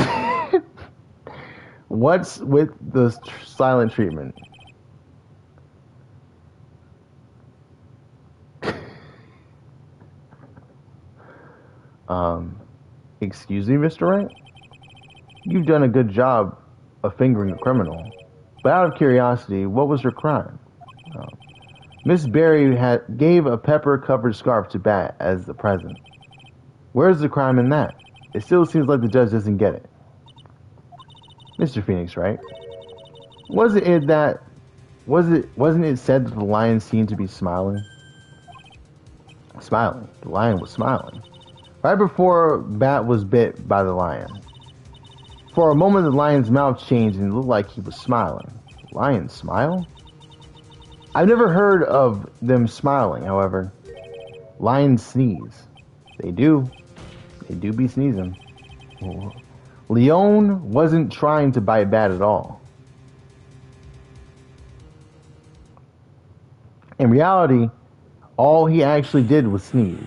what's with the silent treatment? Excuse me, Mr. Wright? You've done a good job of fingering a criminal. But out of curiosity, what was her crime? Miss Berry gave a pepper-covered scarf to Bat as the present. Where's the crime in that? It still seems like the judge doesn't get it. Mr. Phoenix, right? Wasn't it said that the lion seemed to be smiling? Smiling. The lion was smiling. Right before Bat was bit by the lion. For a moment, the lion's mouth changed and it looked like he was smiling. Lions smile? I've never heard of them smiling, however. Lions sneeze. They do. They do be sneezing. Leon wasn't trying to bite Bat at all. In reality, all he actually did was sneeze.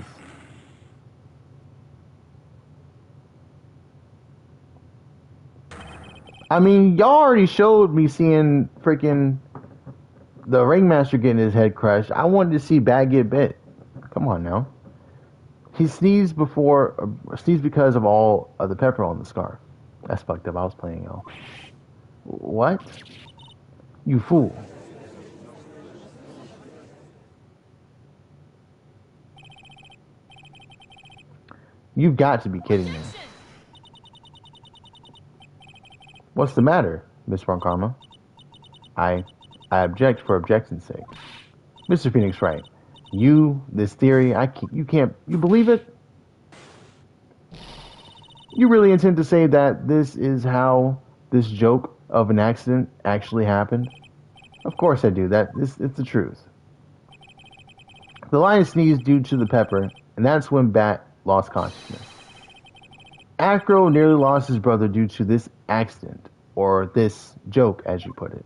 I mean, y'all already showed me seeing freaking the ringmaster getting his head crushed. I wanted to see Bat get bit. Come on now. He sneezed because of all of the pepper on the scarf. That's fucked up. I was playing, y'all. What? You fool. You've got to be kidding me. What's the matter, Miss Von Karma? I object for objection's sake. Mr. Phoenix Wright, this theory, you believe it? You really intend to say that this is how this joke of an accident actually happened? Of course I do. It's the truth. The lion sneezed due to the pepper, and that's when Bat lost consciousness. Acro nearly lost his brother due to this accident, or this joke, as you put it.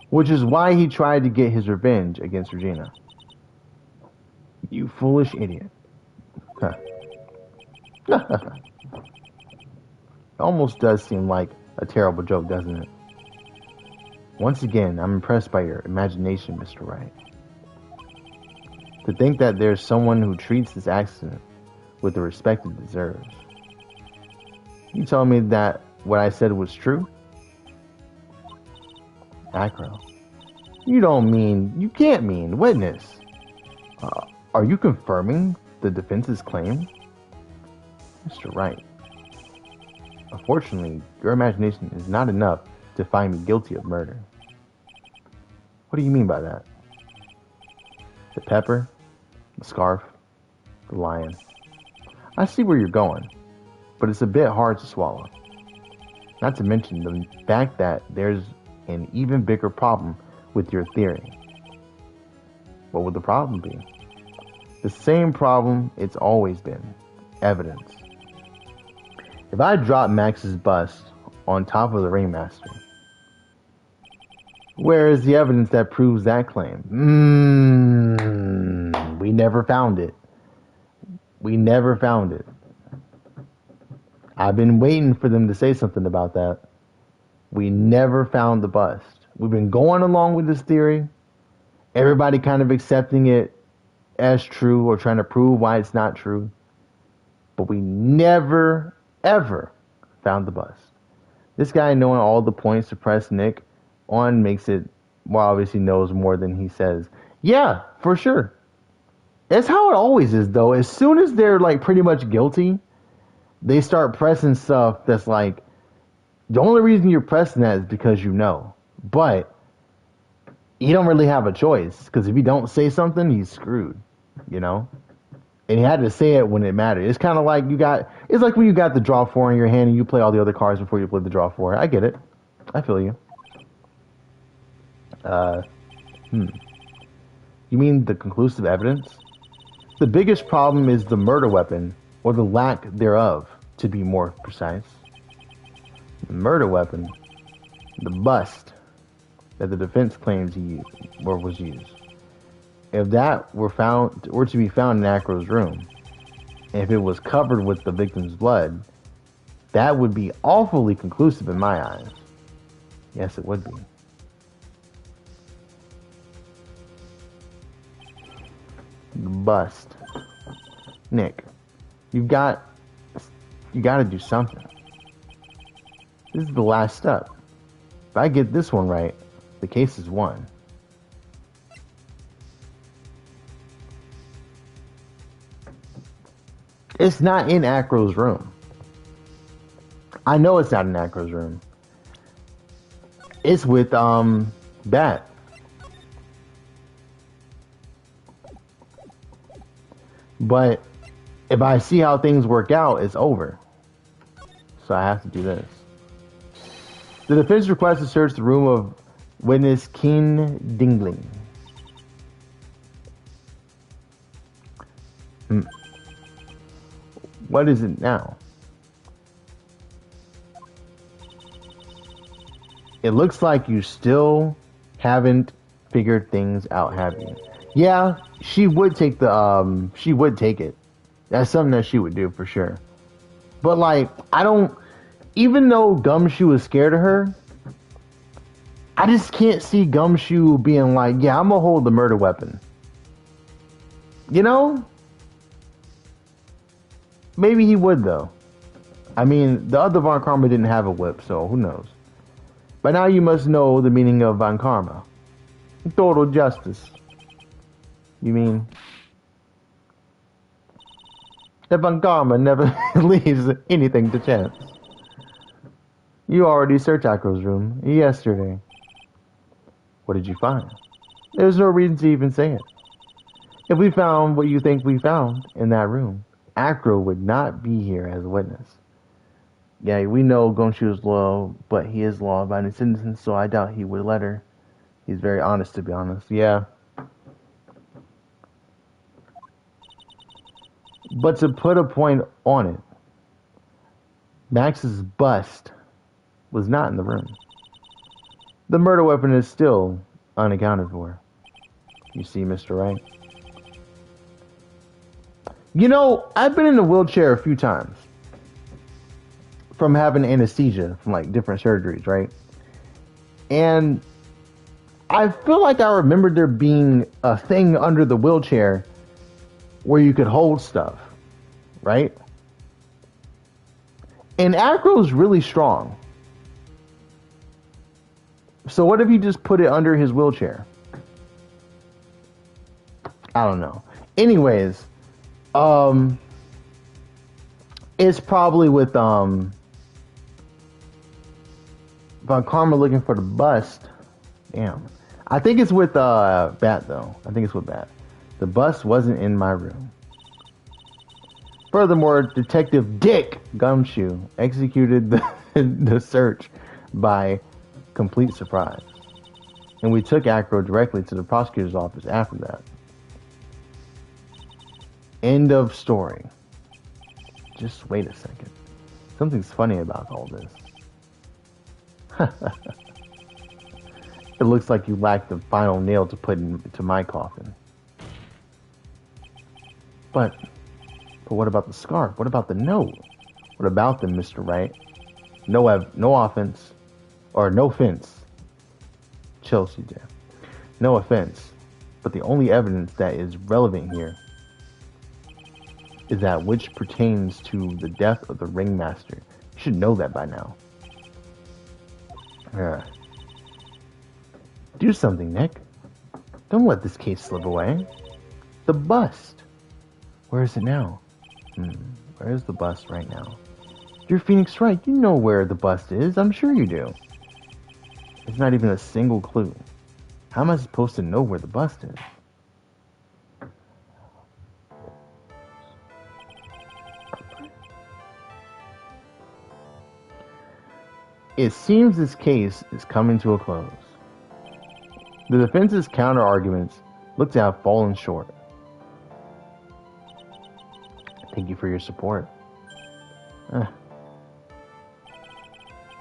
Which is why he tried to get his revenge against Regina. You foolish idiot. Huh. It almost does seem like a terrible joke, doesn't it? Once again, I'm impressed by your imagination, Mr. Wright. To think that there's someone who treats this accident with the respect it deserves. You telling me that what I said was true? Acro. You can't mean witness. Are you confirming the defense's claim? Mr. Wright. Unfortunately, your imagination is not enough to find me guilty of murder. What do you mean by that? The pepper, the scarf, the lion. I see where you're going, but it's a bit hard to swallow. Not to mention the fact that there's an even bigger problem with your theory. What would the problem be? The same problem it's always been. Evidence. If I drop Max's bust on top of the ringmaster, where is the evidence that proves that claim? We never found it. We never found it. I've been waiting for them to say something about that. We never found the bust. We've been going along with this theory. Everybody kind of accepting it as true or trying to prove why it's not true. But we never, ever found the bust. This guy knowing all the points to press Nick on makes it, well, obviously knows more than he says. Yeah, for sure. It's how it always is, though. As soon as they're like pretty much guilty, they start pressing stuff that's like the only reason you're pressing that is because you know. But you don't really have a choice because if you don't say something, he's screwed. You know. And he had to say it when it mattered. It's kind of like it's like when you got the draw four in your hand and you play all the other cards before you play the draw four. I get it. I feel you. You mean the conclusive evidence? The biggest problem is the murder weapon, or the lack thereof, to be more precise. The murder weapon, the bust that the defense claims he used, or was used. If that were to be found in Acro's room, and if it was covered with the victim's blood, that would be awfully conclusive in my eyes. Yes, it would be. The bust. Nick, you got to do something. This is the last step. If I get this one right, the case is won. It's not in Acro's room. I know it's not in Acro's room. It's with Bat. But if I see how things work out, it's over. So I have to do this. The defense requests to search the room of witness Keen Dingling. What is it now? It looks like you still haven't figured things out, have you? Yeah, she would take she would take it. That's something that she would do for sure. But like, even though Gumshoe was scared of her, I just can't see Gumshoe being like, yeah, I'm gonna hold the murder weapon. You know? Maybe he would, though. I mean, the other Von Karma didn't have a whip, so who knows? By now you must know the meaning of Von Karma. Total justice. You mean? That Von Karma never leaves anything to chance. You already searched Acro's room yesterday. What did you find? There's no reason to even say it. If we found what you think we found in that room, Acro would not be here as a witness. Yeah, we know Gumshoe is loyal, but he is law-abiding citizen, so I doubt he would let her. He's very honest, to be honest. Yeah. But to put a point on it, Max's bust was not in the room. The murder weapon is still unaccounted for. You see, Mr. Wright? You know, I've been in a wheelchair a few times from having anesthesia from like different surgeries, right? And I feel like I remember there being a thing under the wheelchair where you could hold stuff, right? And Acro's really strong. So what if you just put it under his wheelchair? I don't know. Anyways, it's probably with Von Karma looking for the bust. Damn. I think it's with Bat though. I think it's with Bat. The bust wasn't in my room. Furthermore, Detective Dick Gumshoe executed the search by complete surprise. And we took Acro directly to the prosecutor's office after that. End of story. Just wait a second. Something's funny about all this. It looks like you lack the final nail to put into my coffin. But what about the scarf? What about the note? What about them, Mr. Wright? No offense. Or no offense. Chelsea Jeff. No offense. But the only evidence that is relevant here is that which pertains to the death of the ringmaster. You should know that by now. Do something, Nick. Don't let this case slip away. The bust. Where is it now? Where is the bust right now? You're Phoenix Wright. You know where the bust is. I'm sure you do. It's not even a single clue. How am I supposed to know where the bust is? It seems this case is coming to a close. The defense's counter-arguments look to have fallen short. Thank you for your support.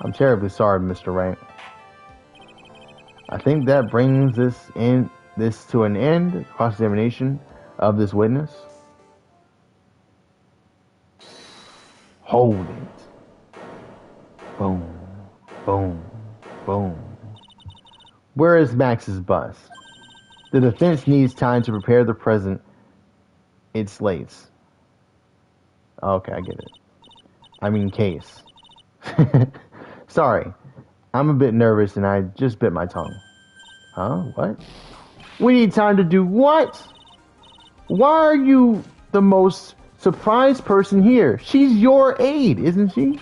I'm terribly sorry, Mr. Wright. I think that brings this to an end, cross-examination of this witness. Hold it. Boom, boom, boom. Where is Max's bust? The defense needs time to prepare the present. It's slates. Okay, I get it. I mean case. Sorry. I'm a bit nervous and I just bit my tongue. Huh? What? We need time to do what? Why are you the most surprised person here? She's your aide, isn't she?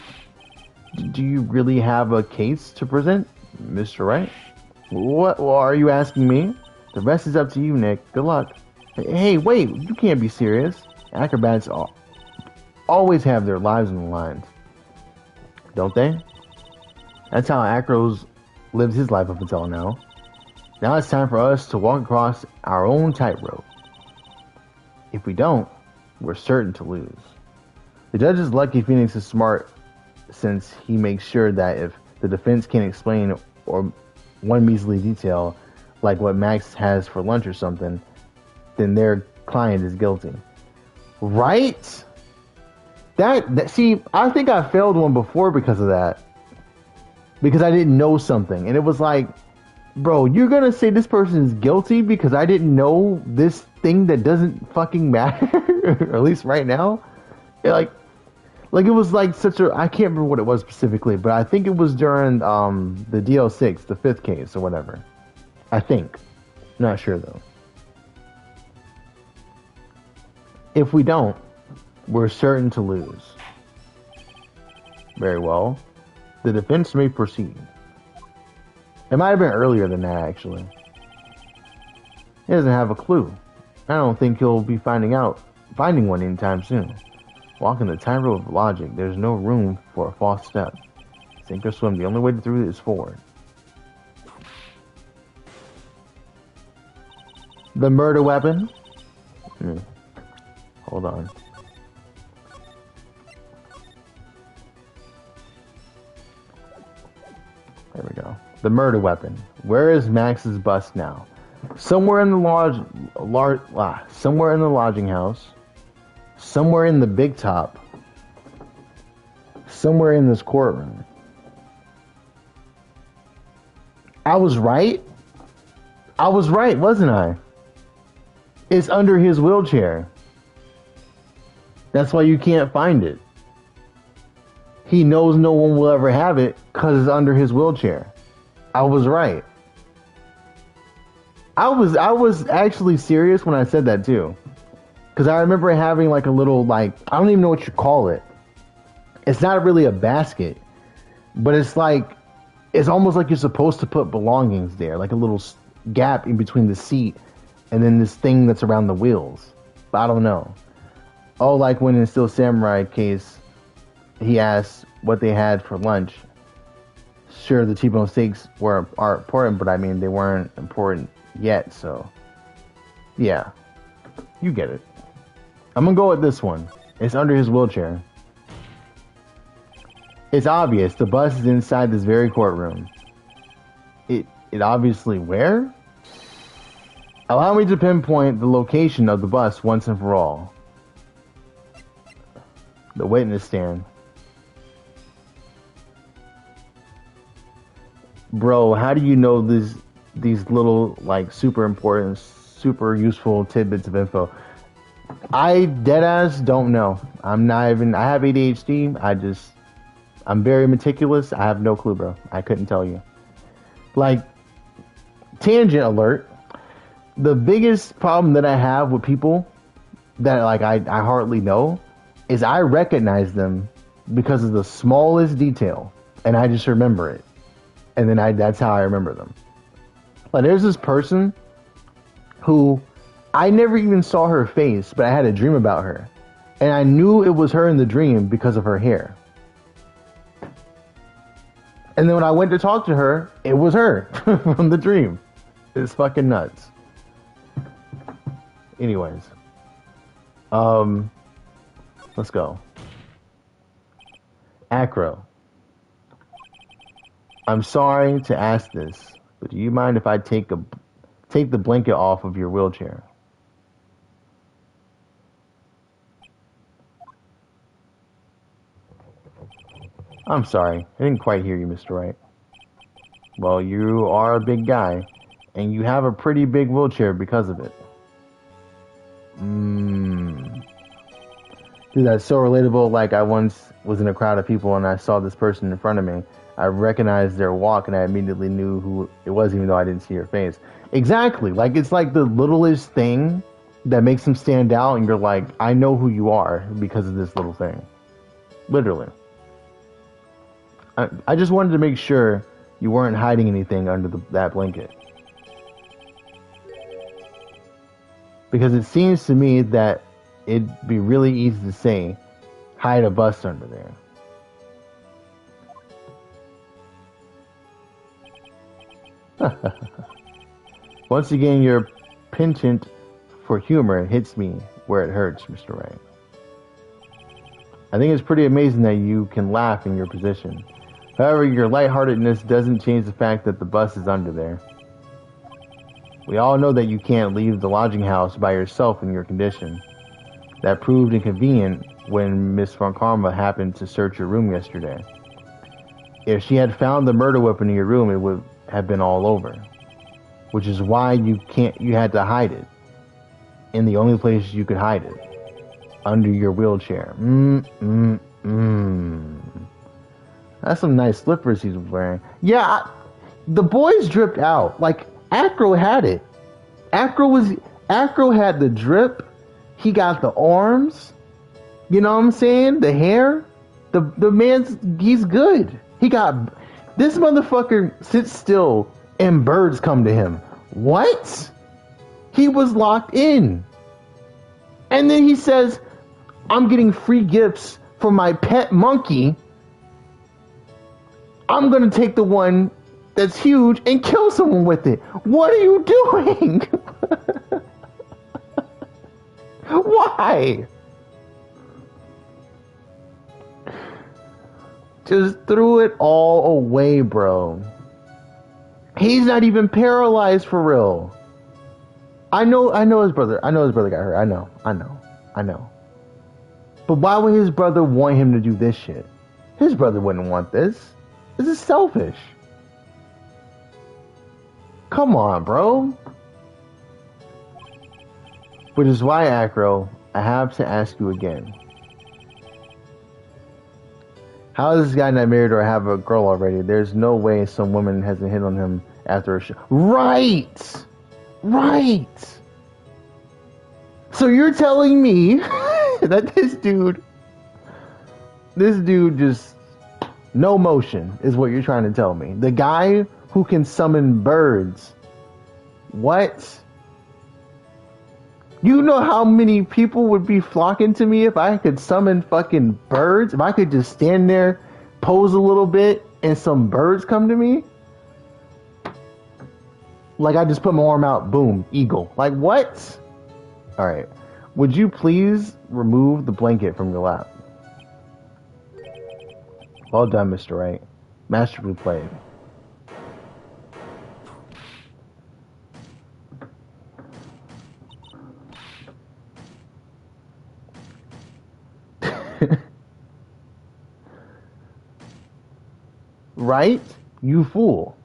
Do you really have a case to present, Mr. Wright? What are you asking me? The rest is up to you, Nick. Good luck. Hey, wait, you can't be serious. Acrobats always have their lives on the line. Don't they? That's how Acros lives his life up until now. Now it's time for us to walk across our own tightrope. If we don't, we're certain to lose. The judge is lucky Phoenix is smart, since he makes sure that if the defense can't explain or one measly detail, like what Max has for lunch or something, then their client is guilty. Right? See, I think I failed one before because of that. Because I didn't know something. And it was like, bro, you're gonna say this person is guilty because I didn't know this thing that doesn't fucking matter? Or at least right now? Like it was like such a, I can't remember what it was specifically, but I think it was during the DL6, the 5th case or whatever. I think. Not sure though. If we don't, we're certain to lose. Very well. The defense may proceed. It might have been earlier than that, actually. He doesn't have a clue. I don't think he'll be finding one anytime soon. Walking the tightrope of logic, there's no room for a false step. Sink or swim, the only way through it is forward. The murder weapon? Hold on. There we go. The murder weapon. Where is Max's bust now? Somewhere in the somewhere in the lodging house. Somewhere in the big top. Somewhere in this courtroom. I was right? I was right, wasn't I? It's under his wheelchair. That's why you can't find it. He knows no one will ever have it because it's under his wheelchair. I was right. I was actually serious when I said that too. Because I remember having like a little, like, I don't even know what you call it. It's not really a basket. But it's like, it's almost like you're supposed to put belongings there. Like a little gap in between the seat and then this thing that's around the wheels. But I don't know. Oh, like when in Still Samurai case, he asked what they had for lunch. Sure, the T-bone steaks are important, but I mean, they weren't important yet, so yeah, you get it. I'm gonna go with this one. It's under his wheelchair. It's obvious. The bus is inside this very courtroom. It obviously where? Allow me to pinpoint the location of the bus once and for all. The witness stand. Bro, how do you know these little, like, super important, super useful tidbits of info? I deadass don't know. I'm not even, I have ADHD. I'm very meticulous. I have no clue, bro. I couldn't tell you. Like, tangent alert. The biggest problem that I have with people that like I hardly know is I recognize them because of the smallest detail, and I just remember it, and then that's how I remember them. Like there's this person who I never even saw her face, but I had a dream about her, and I knew it was her in the dream because of her hair. And then when I went to talk to her, it was her from the dream. It's fucking nuts. Anyways, let's go. Acro, I'm sorry to ask this, but do you mind if I take the blanket off of your wheelchair? I'm sorry, I didn't quite hear you, Mr. Wright. Well, you are a big guy, and you have a pretty big wheelchair because of it. Dude, that's so relatable. Like, I once was in a crowd of people and I saw this person in front of me. I recognized their walk and I immediately knew who it was, even though I didn't see her face. Exactly. Like, it's like the littlest thing that makes them stand out, and you're like, I know who you are because of this little thing. Literally. I just wanted to make sure you weren't hiding anything under that blanket. Because it seems to me that it'd be really easy to say, hide a bust under there. Once again, your penchant for humor hits me where it hurts, Mr. Wright. I think it's pretty amazing that you can laugh in your position. However, your lightheartedness doesn't change the fact that the bus is under there. We all know that you can't leave the lodging house by yourself in your condition. That proved inconvenient when Miss Von Karma happened to search your room yesterday. If she had found the murder weapon in your room, it would have been all over. Which is why you had to hide it. In the only place you could hide it. Under your wheelchair. That's some nice slippers he's wearing. Yeah, the boys dripped out. Like, Acro had it. Acro had the drip. He got the arms. You know what I'm saying? The hair. The he's good. He got, this motherfucker sits still and birds come to him. What? He was locked in. And then he says, I'm getting free gifts for my pet monkey. I'm gonna take the one that's huge and kill someone with it. What are you doing? Why? Just threw it all away, bro. He's not even paralyzed for real. I know his brother. I know his brother got hurt. I know. But why would his brother want him to do this shit? His brother wouldn't want this. This is selfish. Come on, bro. Which is why, Acro, I have to ask you again. How is this guy not married or have a girl already? There's no way some woman hasn't hit on him after a show. Right! Right! So you're telling me that this dude just, no motion is what you're trying to tell me. The guy who can summon birds. What? You know how many people would be flocking to me if I could summon fucking birds? If I could just stand there, pose a little bit, and some birds come to me? Like I just put my arm out, boom, eagle. Like what? Alright. Would you please remove the blanket from your lap? Well done, Mr. Wright. Masterfully played. Right? You fool.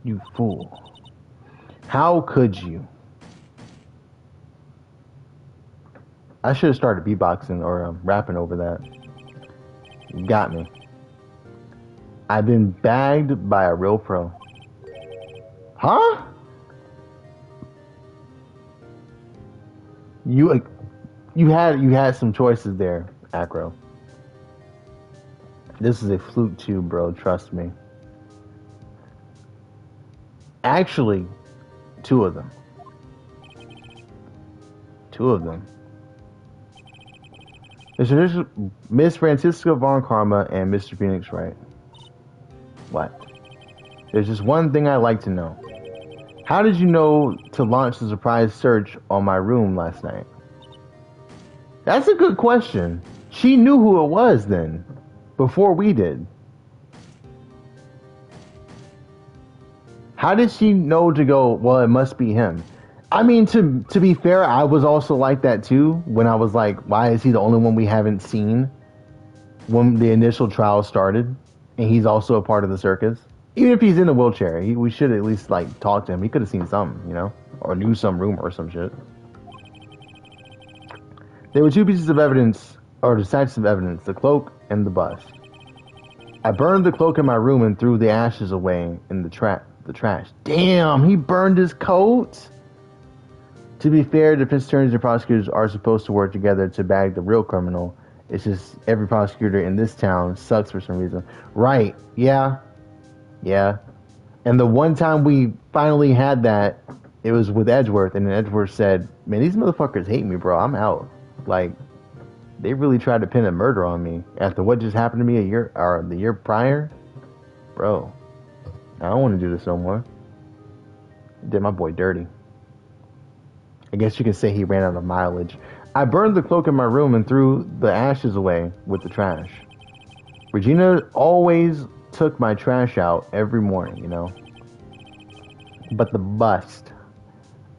You fool. How could you? I should have started beatboxing or rapping over that. You got me. I've been bagged by a real pro. You you had some choices there, Acro. This is a flute tube, bro. Trust me. Actually, two of them. Two of them. Miss Francisca Von Karma and Mr. Phoenix Wright. What? There's just one thing I'd like to know. How did you know to launch the surprise search on my room last night? That's a good question. She knew who it was then, before we did. How did she know to go, well, it must be him? I mean, to be fair, I was also like that too, when I was like, why is he the only one we haven't seen when the initial trial started? And he's also a part of the circus. Even if he's in a wheelchair, we should at least like talk to him. He could have seen something, you know? Or knew some rumor or some shit. There were two pieces of evidence, or the sacks of evidence, the cloak and the bust. I burned the cloak in my room and threw the ashes away in the trash. Damn, he burned his coat? To be fair, defense attorneys and prosecutors are supposed to work together to bag the real criminal. It's just every prosecutor in this town sucks for some reason. Right, yeah. And the one time we finally had that, it was with Edgeworth, and then Edgeworth said, man, these motherfuckers hate me, bro. I'm out. Like, they really tried to pin a murder on me after what just happened to me the year prior. Bro, I don't want to do this no more. Did my boy dirty. I guess you can say he ran out of mileage. I burned the cloak in my room and threw the ashes away with the trash. Regina always took my trash out every morning, you know. But the bust.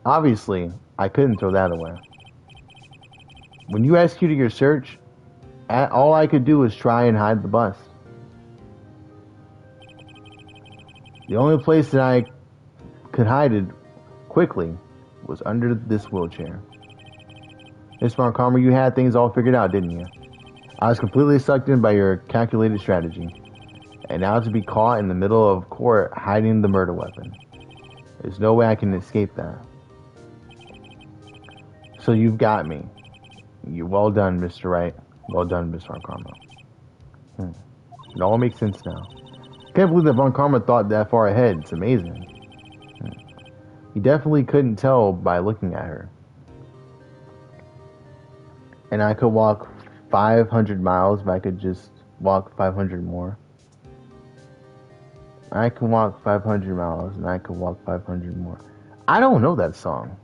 Obviously, I couldn't throw that away. When you executed your search, all I could do was try and hide the bust. The only place that I could hide it quickly was under this wheelchair. Miss Von Karma, you had things all figured out, didn't you? I was completely sucked in by your calculated strategy. And now to be caught in the middle of court hiding the murder weapon. There's no way I can escape that. So you've got me. You well done, Mr. Wright. Well done, Miss Von Karma. It all makes sense now. Can't believe that Von Karma thought that far ahead. It's amazing. He definitely couldn't tell by looking at her. And I could walk 500 miles if I could just walk 500 more. I can walk 500 miles and I can walk 500 more. I don't know that song.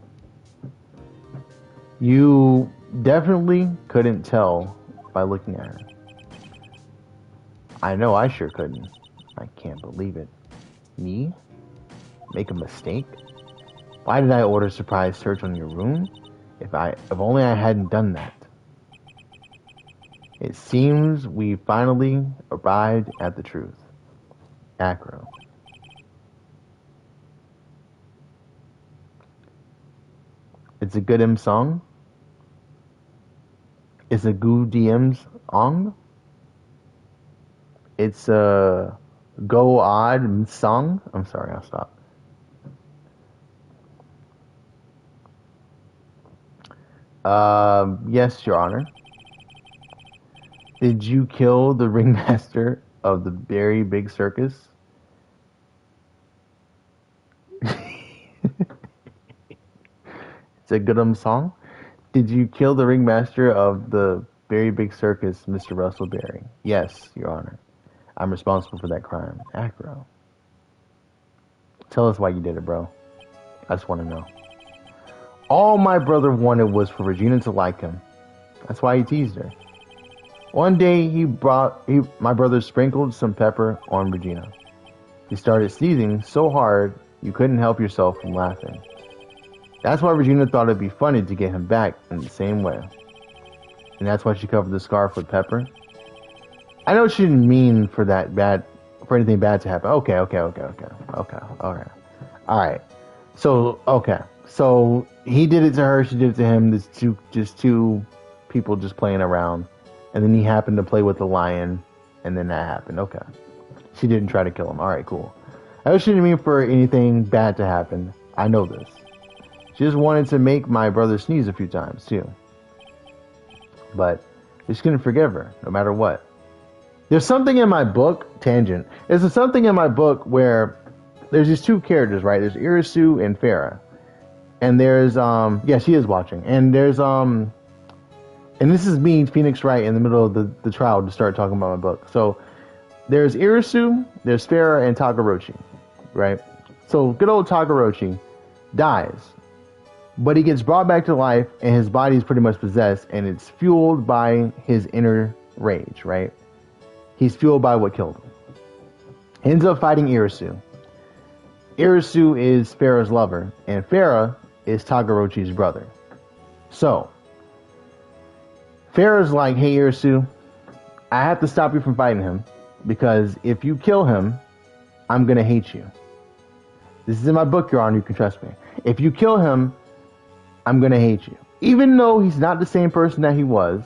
You definitely couldn't tell by looking at her. I know I sure couldn't. I can't believe it. Me? Make a mistake? Why did I order a surprise search on your room? If only I hadn't done that. It seems we finally arrived at the truth. Acro. It's a good song. It's a good DM's song. It's a go odd song. I'm sorry, I'll stop. Yes, Your Honor. Did you kill the ringmaster of the very big circus? It's a good song. Did you kill the ringmaster of the very big circus, Mr. Russell Berry? Yes, Your Honor. I'm responsible for that crime. Acro. Tell us why you did it, bro. I just want to know. All my brother wanted was for Regina to like him. That's why he teased her. One day, my brother sprinkled some pepper on Regina. He started sneezing so hard, you couldn't help yourself from laughing. That's why Regina thought it'd be funny to get him back in the same way. And that's why she covered the scarf with pepper. I know she didn't mean for anything bad to happen. Okay, alright. So he did it to her, she did it to him. There's two people just playing around. And then he happened to play with the lion, and then that happened. Okay. She didn't try to kill him. Alright, cool. I know she didn't mean for anything bad to happen. I know this. She just wanted to make my brother sneeze a few times, too. but he's going to forgive her no matter what. There's something in my book, tangent. There's something in my book where there's these two characters, right? There's Irisu and Farah. And there's, yeah, she is watching. And there's, and this is me, Phoenix Wright, in the middle of the trial to start talking about my book. So there's Irisu, there's Farah, and Takarochi, right? So good old Takarochi dies. But he gets brought back to life, and his body is pretty much possessed, and it's fueled by his inner rage, right? He's fueled by what killed him. He ends up fighting Irisu. Irisu is Farah's lover, and Farah is Takarochi's brother. So, Farah's like, hey Irisu, I have to stop you from fighting him, because if you kill him, I'm going to hate you. This is in my book, Your Honor, you can trust me. If you kill him, I'm going to hate you. Even though he's not the same person that he was,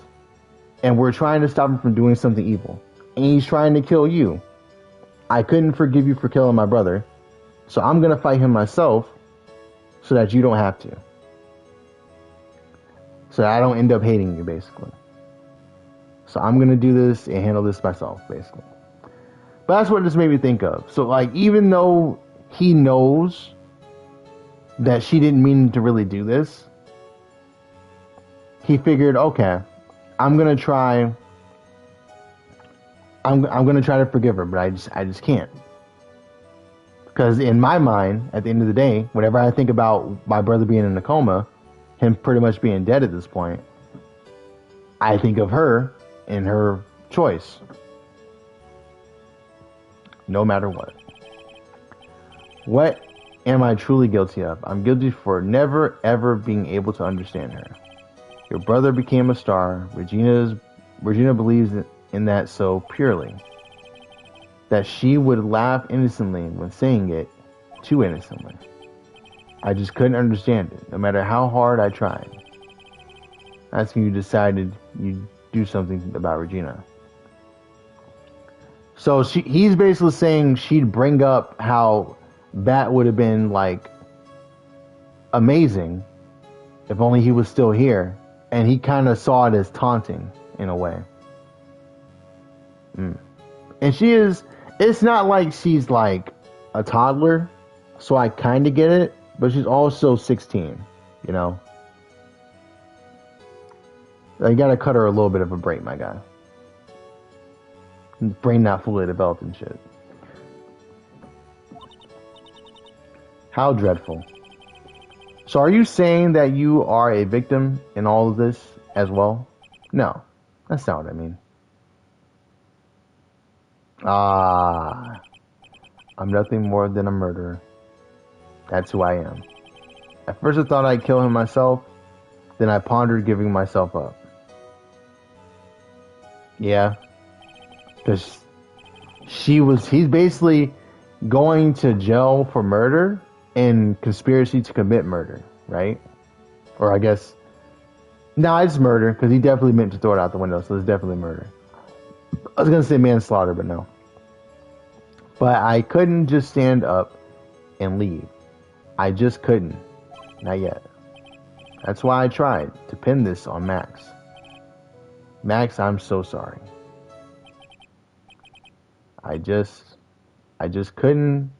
and we're trying to stop him from doing something evil, and he's trying to kill you, I couldn't forgive you for killing my brother, so I'm going to fight him myself so that you don't have to. So that I don't end up hating you, basically. So I'm going to do this and handle this myself, basically. But that's what this made me think of. So, like, even though he knows that she didn't mean to really do this, he figured, okay, I'm gonna try. I'm gonna try to forgive her, but I just can't. Because in my mind, at the end of the day, whenever I think about my brother being in a coma, him pretty much being dead at this point, I think of her and her choice. No matter what. What am I truly guilty of? I'm guilty for never ever being able to understand her. Your brother became a star. Regina believes in that so purely that she would laugh innocently when saying it too innocently. I just couldn't understand it, no matter how hard I tried. That's when you decided you'd do something about Regina. So he's basically saying she'd bring up how that would have been like amazing if only he was still here. And he kind of saw it as taunting in a way. And it's not like she's like a toddler, so I kind of get it, but she's also 16, you know? You gotta cut her a little bit of a break, my guy. Brain not fully developed and shit. How dreadful. So are you saying that you are a victim in all of this as well? No, that's not what I mean. I'm nothing more than a murderer. That's who I am. At first I thought I'd kill him myself, then I pondered giving myself up. Yeah, because he's basically going to jail for murder and conspiracy to commit murder, right? Or I guess, no, it's murder, because he definitely meant to throw it out the window, so it's definitely murder. I was going to say manslaughter, but no. But I couldn't just stand up and leave. I just couldn't. Not yet. That's why I tried to pin this on Max. Max, I'm so sorry. I just couldn't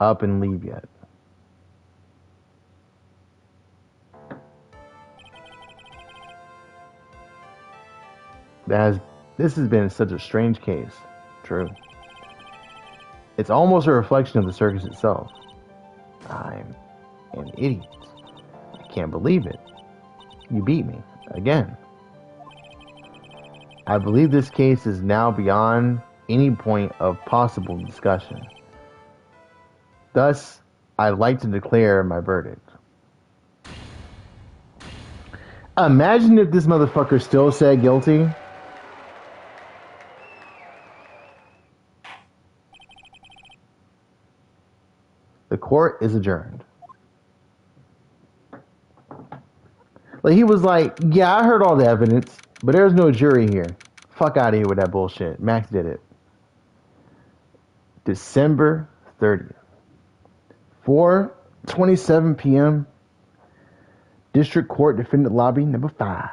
up and leave yet. This has been such a strange case. True. It's almost a reflection of the circus itself. I'm an idiot. I can't believe it. You beat me. Again. I believe this case is now beyond any point of possible discussion. Thus, I'd like to declare my verdict. Imagine if this motherfucker still said guilty. The court is adjourned. Like, he was like, yeah, I heard all the evidence, but there's no jury here. Fuck out of here with that bullshit. Max did it. December 30th. 4:27 p.m. District Court Defendant Lobby number 5.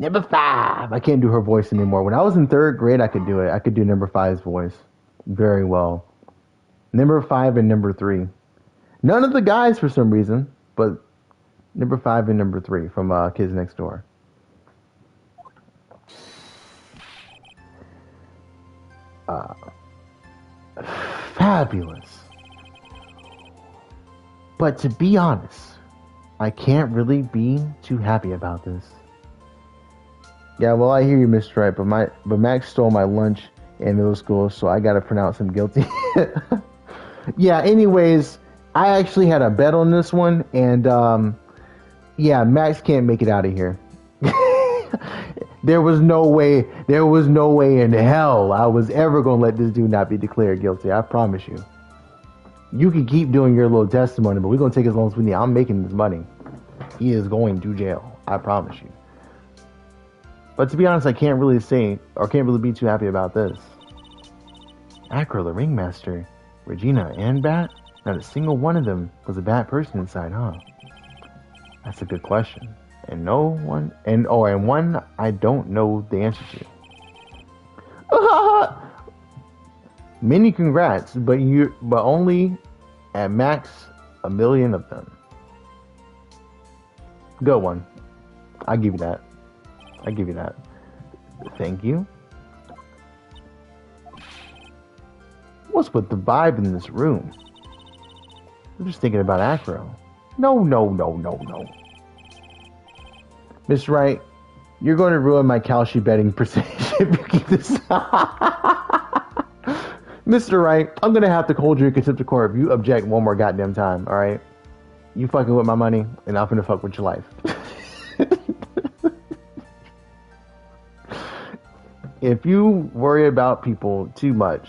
Number 5. I can't do her voice anymore. When I was in 3rd grade, I could do it. I could do number 5's voice very well. Number 5 and number 3. None of the guys for some reason, but number 5 and number 3 from Kids Next Door. Fabulous. But to be honest, I can't really be too happy about this. Yeah, well, I hear you, Mr. Wright, but Max stole my lunch in middle school, so I gotta pronounce him guilty. Yeah, anyways, I actually had a bet on this one, and yeah, Max can't make it out of here. There was no way in hell I was ever gonna let this dude not be declared guilty. I promise you. You can keep doing your little testimony, but we're gonna take as long as we need. I'm making this money. He is going to jail. I promise you. But to be honest, I can't really be too happy about this. Acro, the ringmaster, Regina, and Bat? Not a single one of them was a bad person inside, huh? That's a good question. And one I don't know the answer to. Many congrats, but only at max 1 million of them. Good one. I give you that. Thank you. What's with the vibe in this room? I'm just thinking about Acro. No. Miss Wright, you're going to ruin my Kalshi betting percentage if you keep this. Mr. Wright, I'm going to have to hold you in contempt of court if you object one more goddamn time, alright? You fucking with my money, and I'm going to fuck with your life. If you worry about people too much,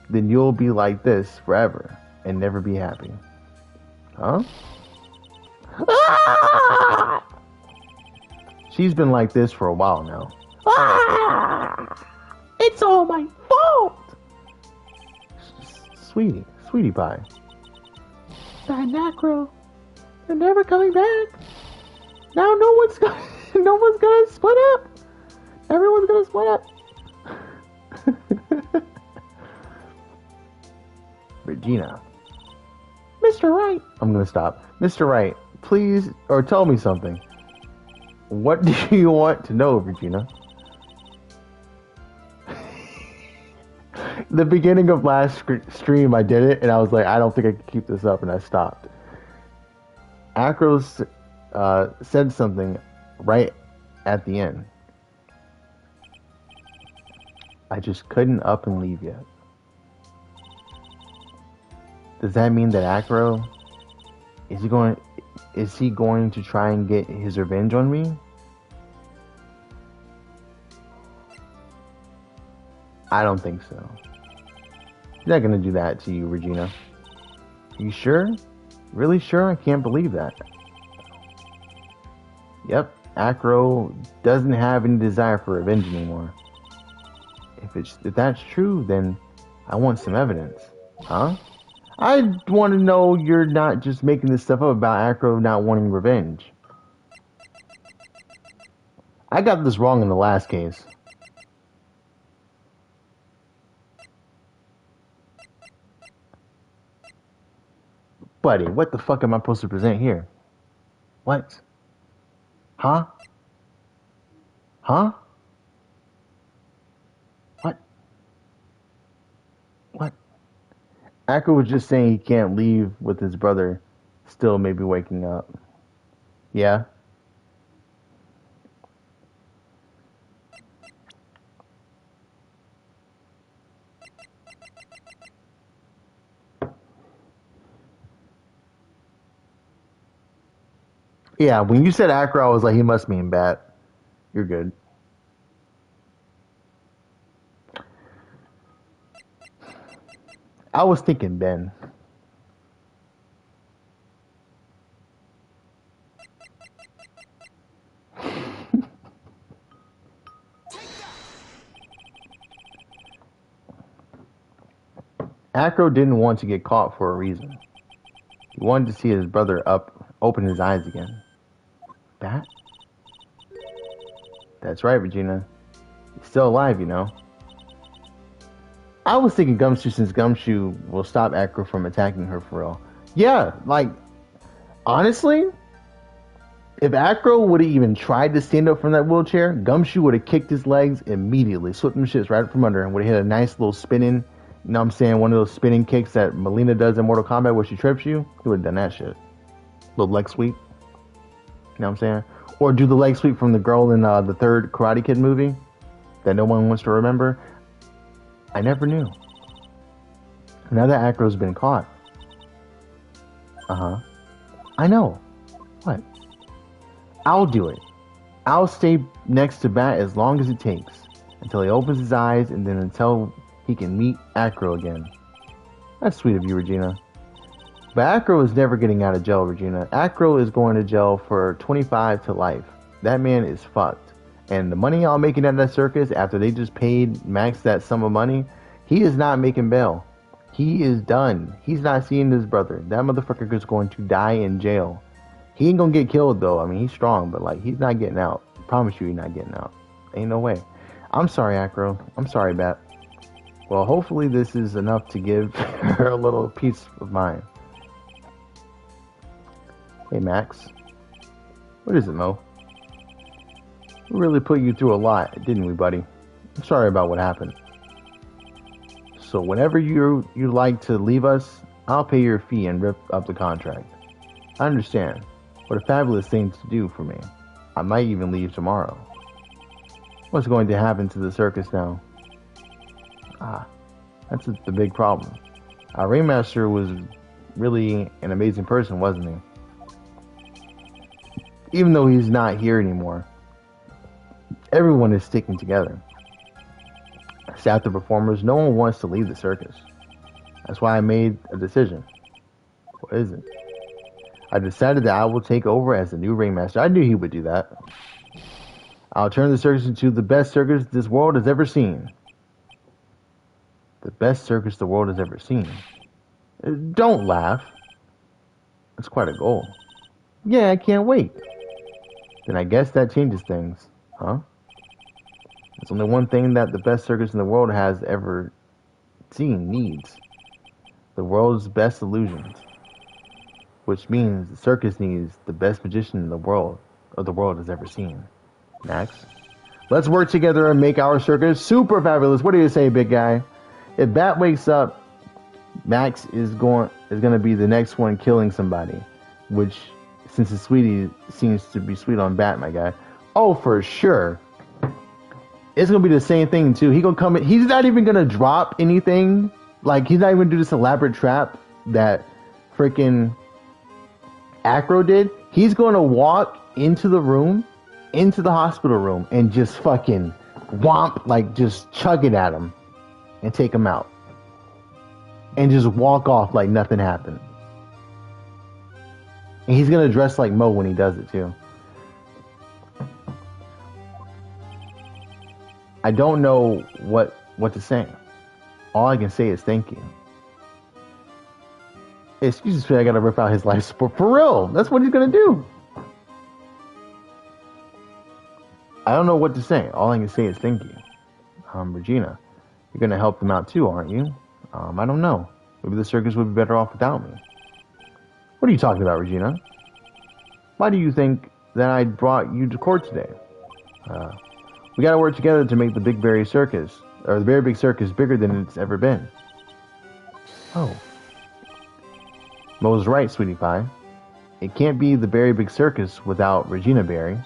then you'll be like this forever and never be happy. Huh? She's been like this for a while now. It's all my fault! Sweetie pie. That Acro, they're never coming back. Now no one's gonna split up. Everyone's gonna split up. Regina. Mr. Wright. I'm gonna stop. Mr. Wright, please, or tell me something. What do you want to know, Regina? The beginning of last stream, I did it, and I was like, I don't think I can keep this up, and I stopped. Acros said something right at the end. I just couldn't up and leave yet. Does that mean that Acro is he going to try and get his revenge on me? I don't think so. He's not gonna do that to you, Regina. You sure? Really sure? I can't believe that. Yep, Acro doesn't have any desire for revenge anymore. If that's true, then I want some evidence. Huh? I want to know you're not just making this stuff up about Acro not wanting revenge. I got this wrong in the last case. Buddy, what the fuck am I supposed to present here? What? Huh? Huh? What? Acro was just saying he can't leave with his brother still maybe waking up. Yeah? Yeah, when you said Acro, I was like, he must mean Bat. You're good. I was thinking Ben. Acro didn't want to get caught for a reason. He wanted to see his brother open his eyes again. Bat? That's right, Regina. He's still alive, you know. I was thinking Gumshoe, since Gumshoe will stop Acro from attacking her for real. Yeah, like, honestly, if Acro would have even tried to stand up from that wheelchair, Gumshoe would have kicked his legs immediately, swept them shits right from under him, would have hit a nice little spinning, you know what I'm saying, one of those spinning kicks that Melina does in Mortal Kombat where she trips you. He would have done that shit. Little leg sweep. You know what I'm saying? Or do the leg sweep from the girl in the third Karate Kid movie that no one wants to remember. I never knew. Now that Acro's been caught. I know. What? I'll do it. I'll stay next to Bat as long as it takes. Until he opens his eyes and then until he can meet Acro again. That's sweet of you, Regina. But Acro is never getting out of jail, Regina. Acro is going to jail for 25 to life. That man is fucked. And the money y'all making at that circus after they just paid Max that sum of money, he is not making bail. He is done. He's not seeing his brother. That motherfucker is going to die in jail. He ain't gonna get killed though. I mean, he's strong, but like, he's not getting out. I promise you, he's not getting out. Ain't no way. I'm sorry, Acro. I'm sorry, Bat. Well, hopefully this is enough to give her a little peace of mind. Hey, Max. What is it, Mo? We really put you through a lot, didn't we, buddy? I'm sorry about what happened. So whenever you like to leave us, I'll pay your fee and rip up the contract. I understand. What a fabulous thing to do for me. I might even leave tomorrow. What's going to happen to the circus now? That's the big problem. Our ringmaster was really an amazing person, wasn't he? Even though he's not here anymore, everyone is sticking together. Except the performers, no one wants to leave the circus. That's why I made a decision. What is it? I decided that I will take over as the new ringmaster. I knew he would do that. I'll turn the circus into the best circus this world has ever seen. The best circus the world has ever seen. Don't laugh. That's quite a goal. Yeah, I can't wait. Then I guess that changes things, huh? There's only one thing that the best circus in the world has ever seen needs. The world's best illusions. Which means the circus needs the best magician in the world has ever seen. Max? Let's work together and make our circus super fabulous. What do you say, big guy? If Bat wakes up, Max is going to be the next one killing somebody. Which, since his sweetie seems to be sweet on Bat, my guy. Oh, for sure. It's going to be the same thing, too. He gonna come in. He's not even going to drop anything. Like, he's not even going to do this elaborate trap that freaking Acro did. He's going to walk into the room, into the hospital room, and just fucking whomp, like, just chug it at him and take him out. And just walk off like nothing happened. And he's going to dress like Mo when he does it, too. I don't know what to say. All I can say is thank you. Excuse me, I gotta rip out his life support. For real, that's what he's gonna do. I don't know what to say. All I can say is thank you. Regina, you're gonna help them out too, aren't you? I don't know. Maybe the circus would be better off without me. What are you talking about, Regina? Why do you think that I brought you to court today? We gotta work together to make the Big Berry Circus, or the Very Big Circus, bigger than it's ever been. Oh. Mo's right, sweetie pie. It can't be the Very Big Circus without Regina Berry.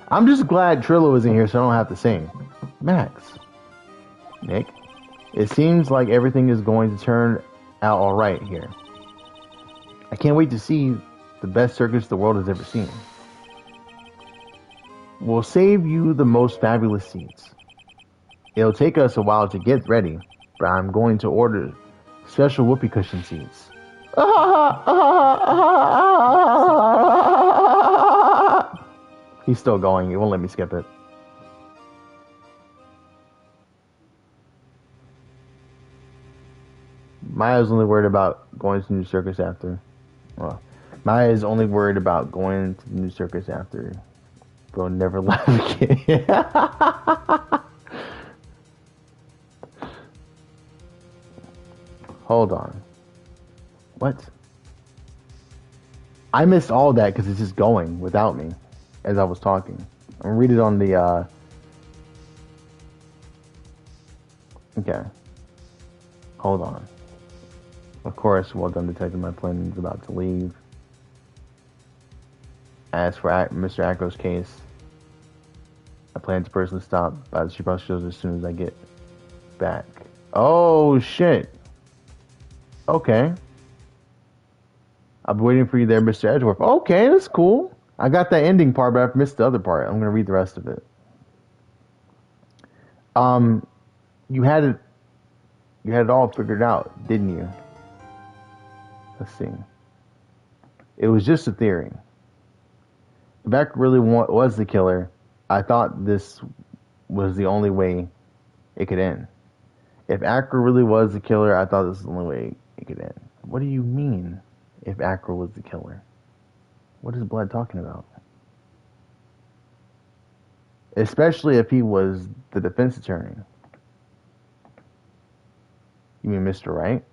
I'm just glad Trillo isn't here so I don't have to sing. Max. Nick. It seems like everything is going to turn out alright here. I can't wait to see the best circus the world has ever seen. We'll save you the most fabulous seats. It'll take us a while to get ready, but I'm going to order special whoopee cushion seats. He's still going. He won't let me skip it. Maya's only worried about going to the new circus after. Well, Maya is only worried about going to the new circus after Bro, never laugh again. Hold on. What? I missed all that because it's just going without me as I was talking. I'm gonna read it on the okay. Hold on. Of course, well done, Detective. My plane is about to leave. As for Mr. Acro's case, I plan to personally stop by the Chief Shows as soon as I get back. Oh, shit. Okay. I'll be waiting for you there, Mr. Edgeworth. Okay, that's cool. I got that ending part, but I've missed the other part. I'm going to read the rest of it. You had it all figured out, didn't you? Let's see. It was just a theory. If Beck really was the killer, I thought this was the only way it could end. If Acro really was the killer, I thought this was the only way it could end. What do you mean, if Acro was the killer? What is Blood talking about? Especially if he was the defense attorney. You mean Mr. Wright?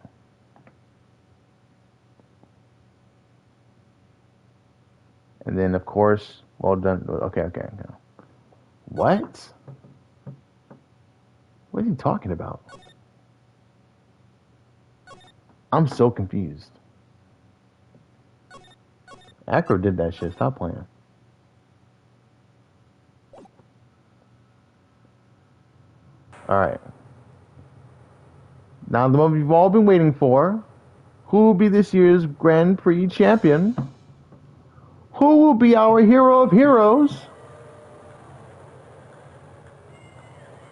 And then, of course, well done. Okay. What? What is he talking about? I'm so confused. Acro did that shit. Stop playing. Alright. Now, the moment you've all been waiting for. Who will be this year's Grand Prix champion? Who will be our hero of heroes?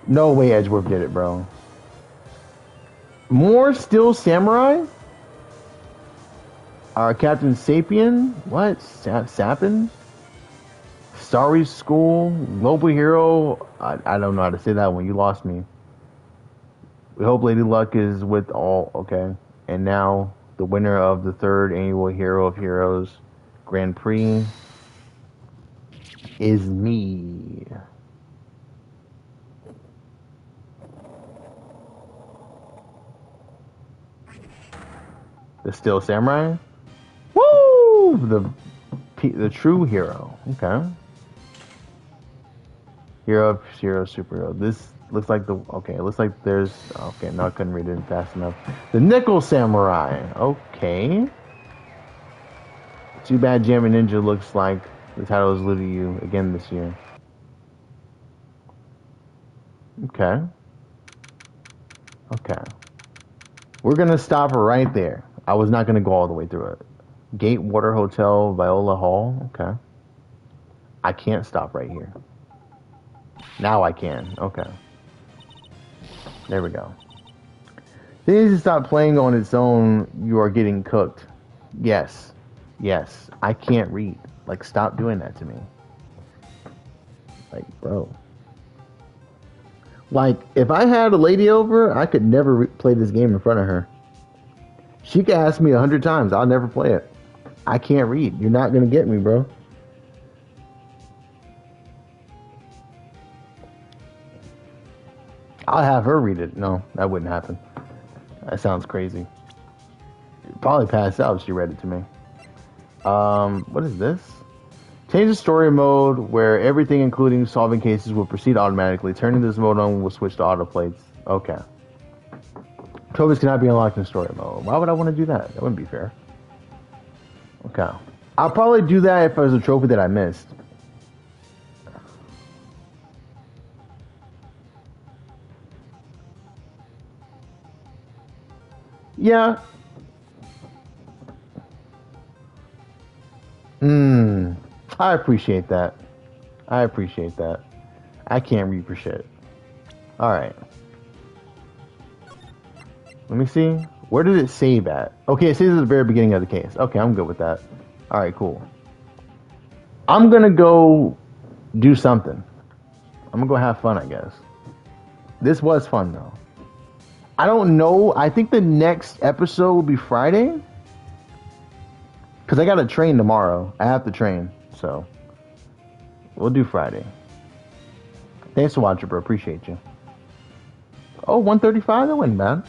No way Edgeworth did it, bro. More Steel Samurai? Our Captain Sapien? What? Sapin? Starry School? Global Hero? I don't know how to say that one. You lost me. We hope Lady Luck is with all. Okay. And now, the winner of the 3rd annual Hero of Heroes Grand Prix is me. The Steel Samurai? Woo! The true hero. Okay. Hero, superhero. This looks like it looks like there's, okay, no, I couldn't read it fast enough. The Nickel Samurai. Okay. Too bad Jammin' Ninja looks like the title is eluding you again this year. Okay. We're gonna stop right there. I was not gonna go all the way through it. Gatewater Hotel, Viola Hall. Okay. I can't stop right here. Now I can. Okay. There we go. Things stop playing on its own. You are getting cooked. Yes. I can't read. Like, stop doing that to me. Like, bro. Like, if I had a lady over, I could never play this game in front of her. She could ask me 100 times. I'll never play it. I can't read. You're not going to get me, bro. I'll have her read it. No, that wouldn't happen. That sounds crazy. She'd probably pass out if she read it to me. What is this? Change the story mode where everything, including solving cases, will proceed automatically. Turning this mode on will switch to autoplates. Okay. Trophies cannot be unlocked in story mode. Why would I want to do that? That wouldn't be fair. Okay. I'll probably do that if it was a trophy that I missed. Yeah. I appreciate that. I can't read for shit. Alright. Let me see. Where did it save at? Okay, it saves at the very beginning of the case. Okay, I'm good with that. Alright, cool. I'm gonna go do something. I'm gonna go have fun, I guess. This was fun, though. I don't know. I think the next episode will be Friday. Because I got to train tomorrow. I have to train. So, We'll do Friday. Thanks for watching, bro. Appreciate you. Oh, 135, that wasn't bad.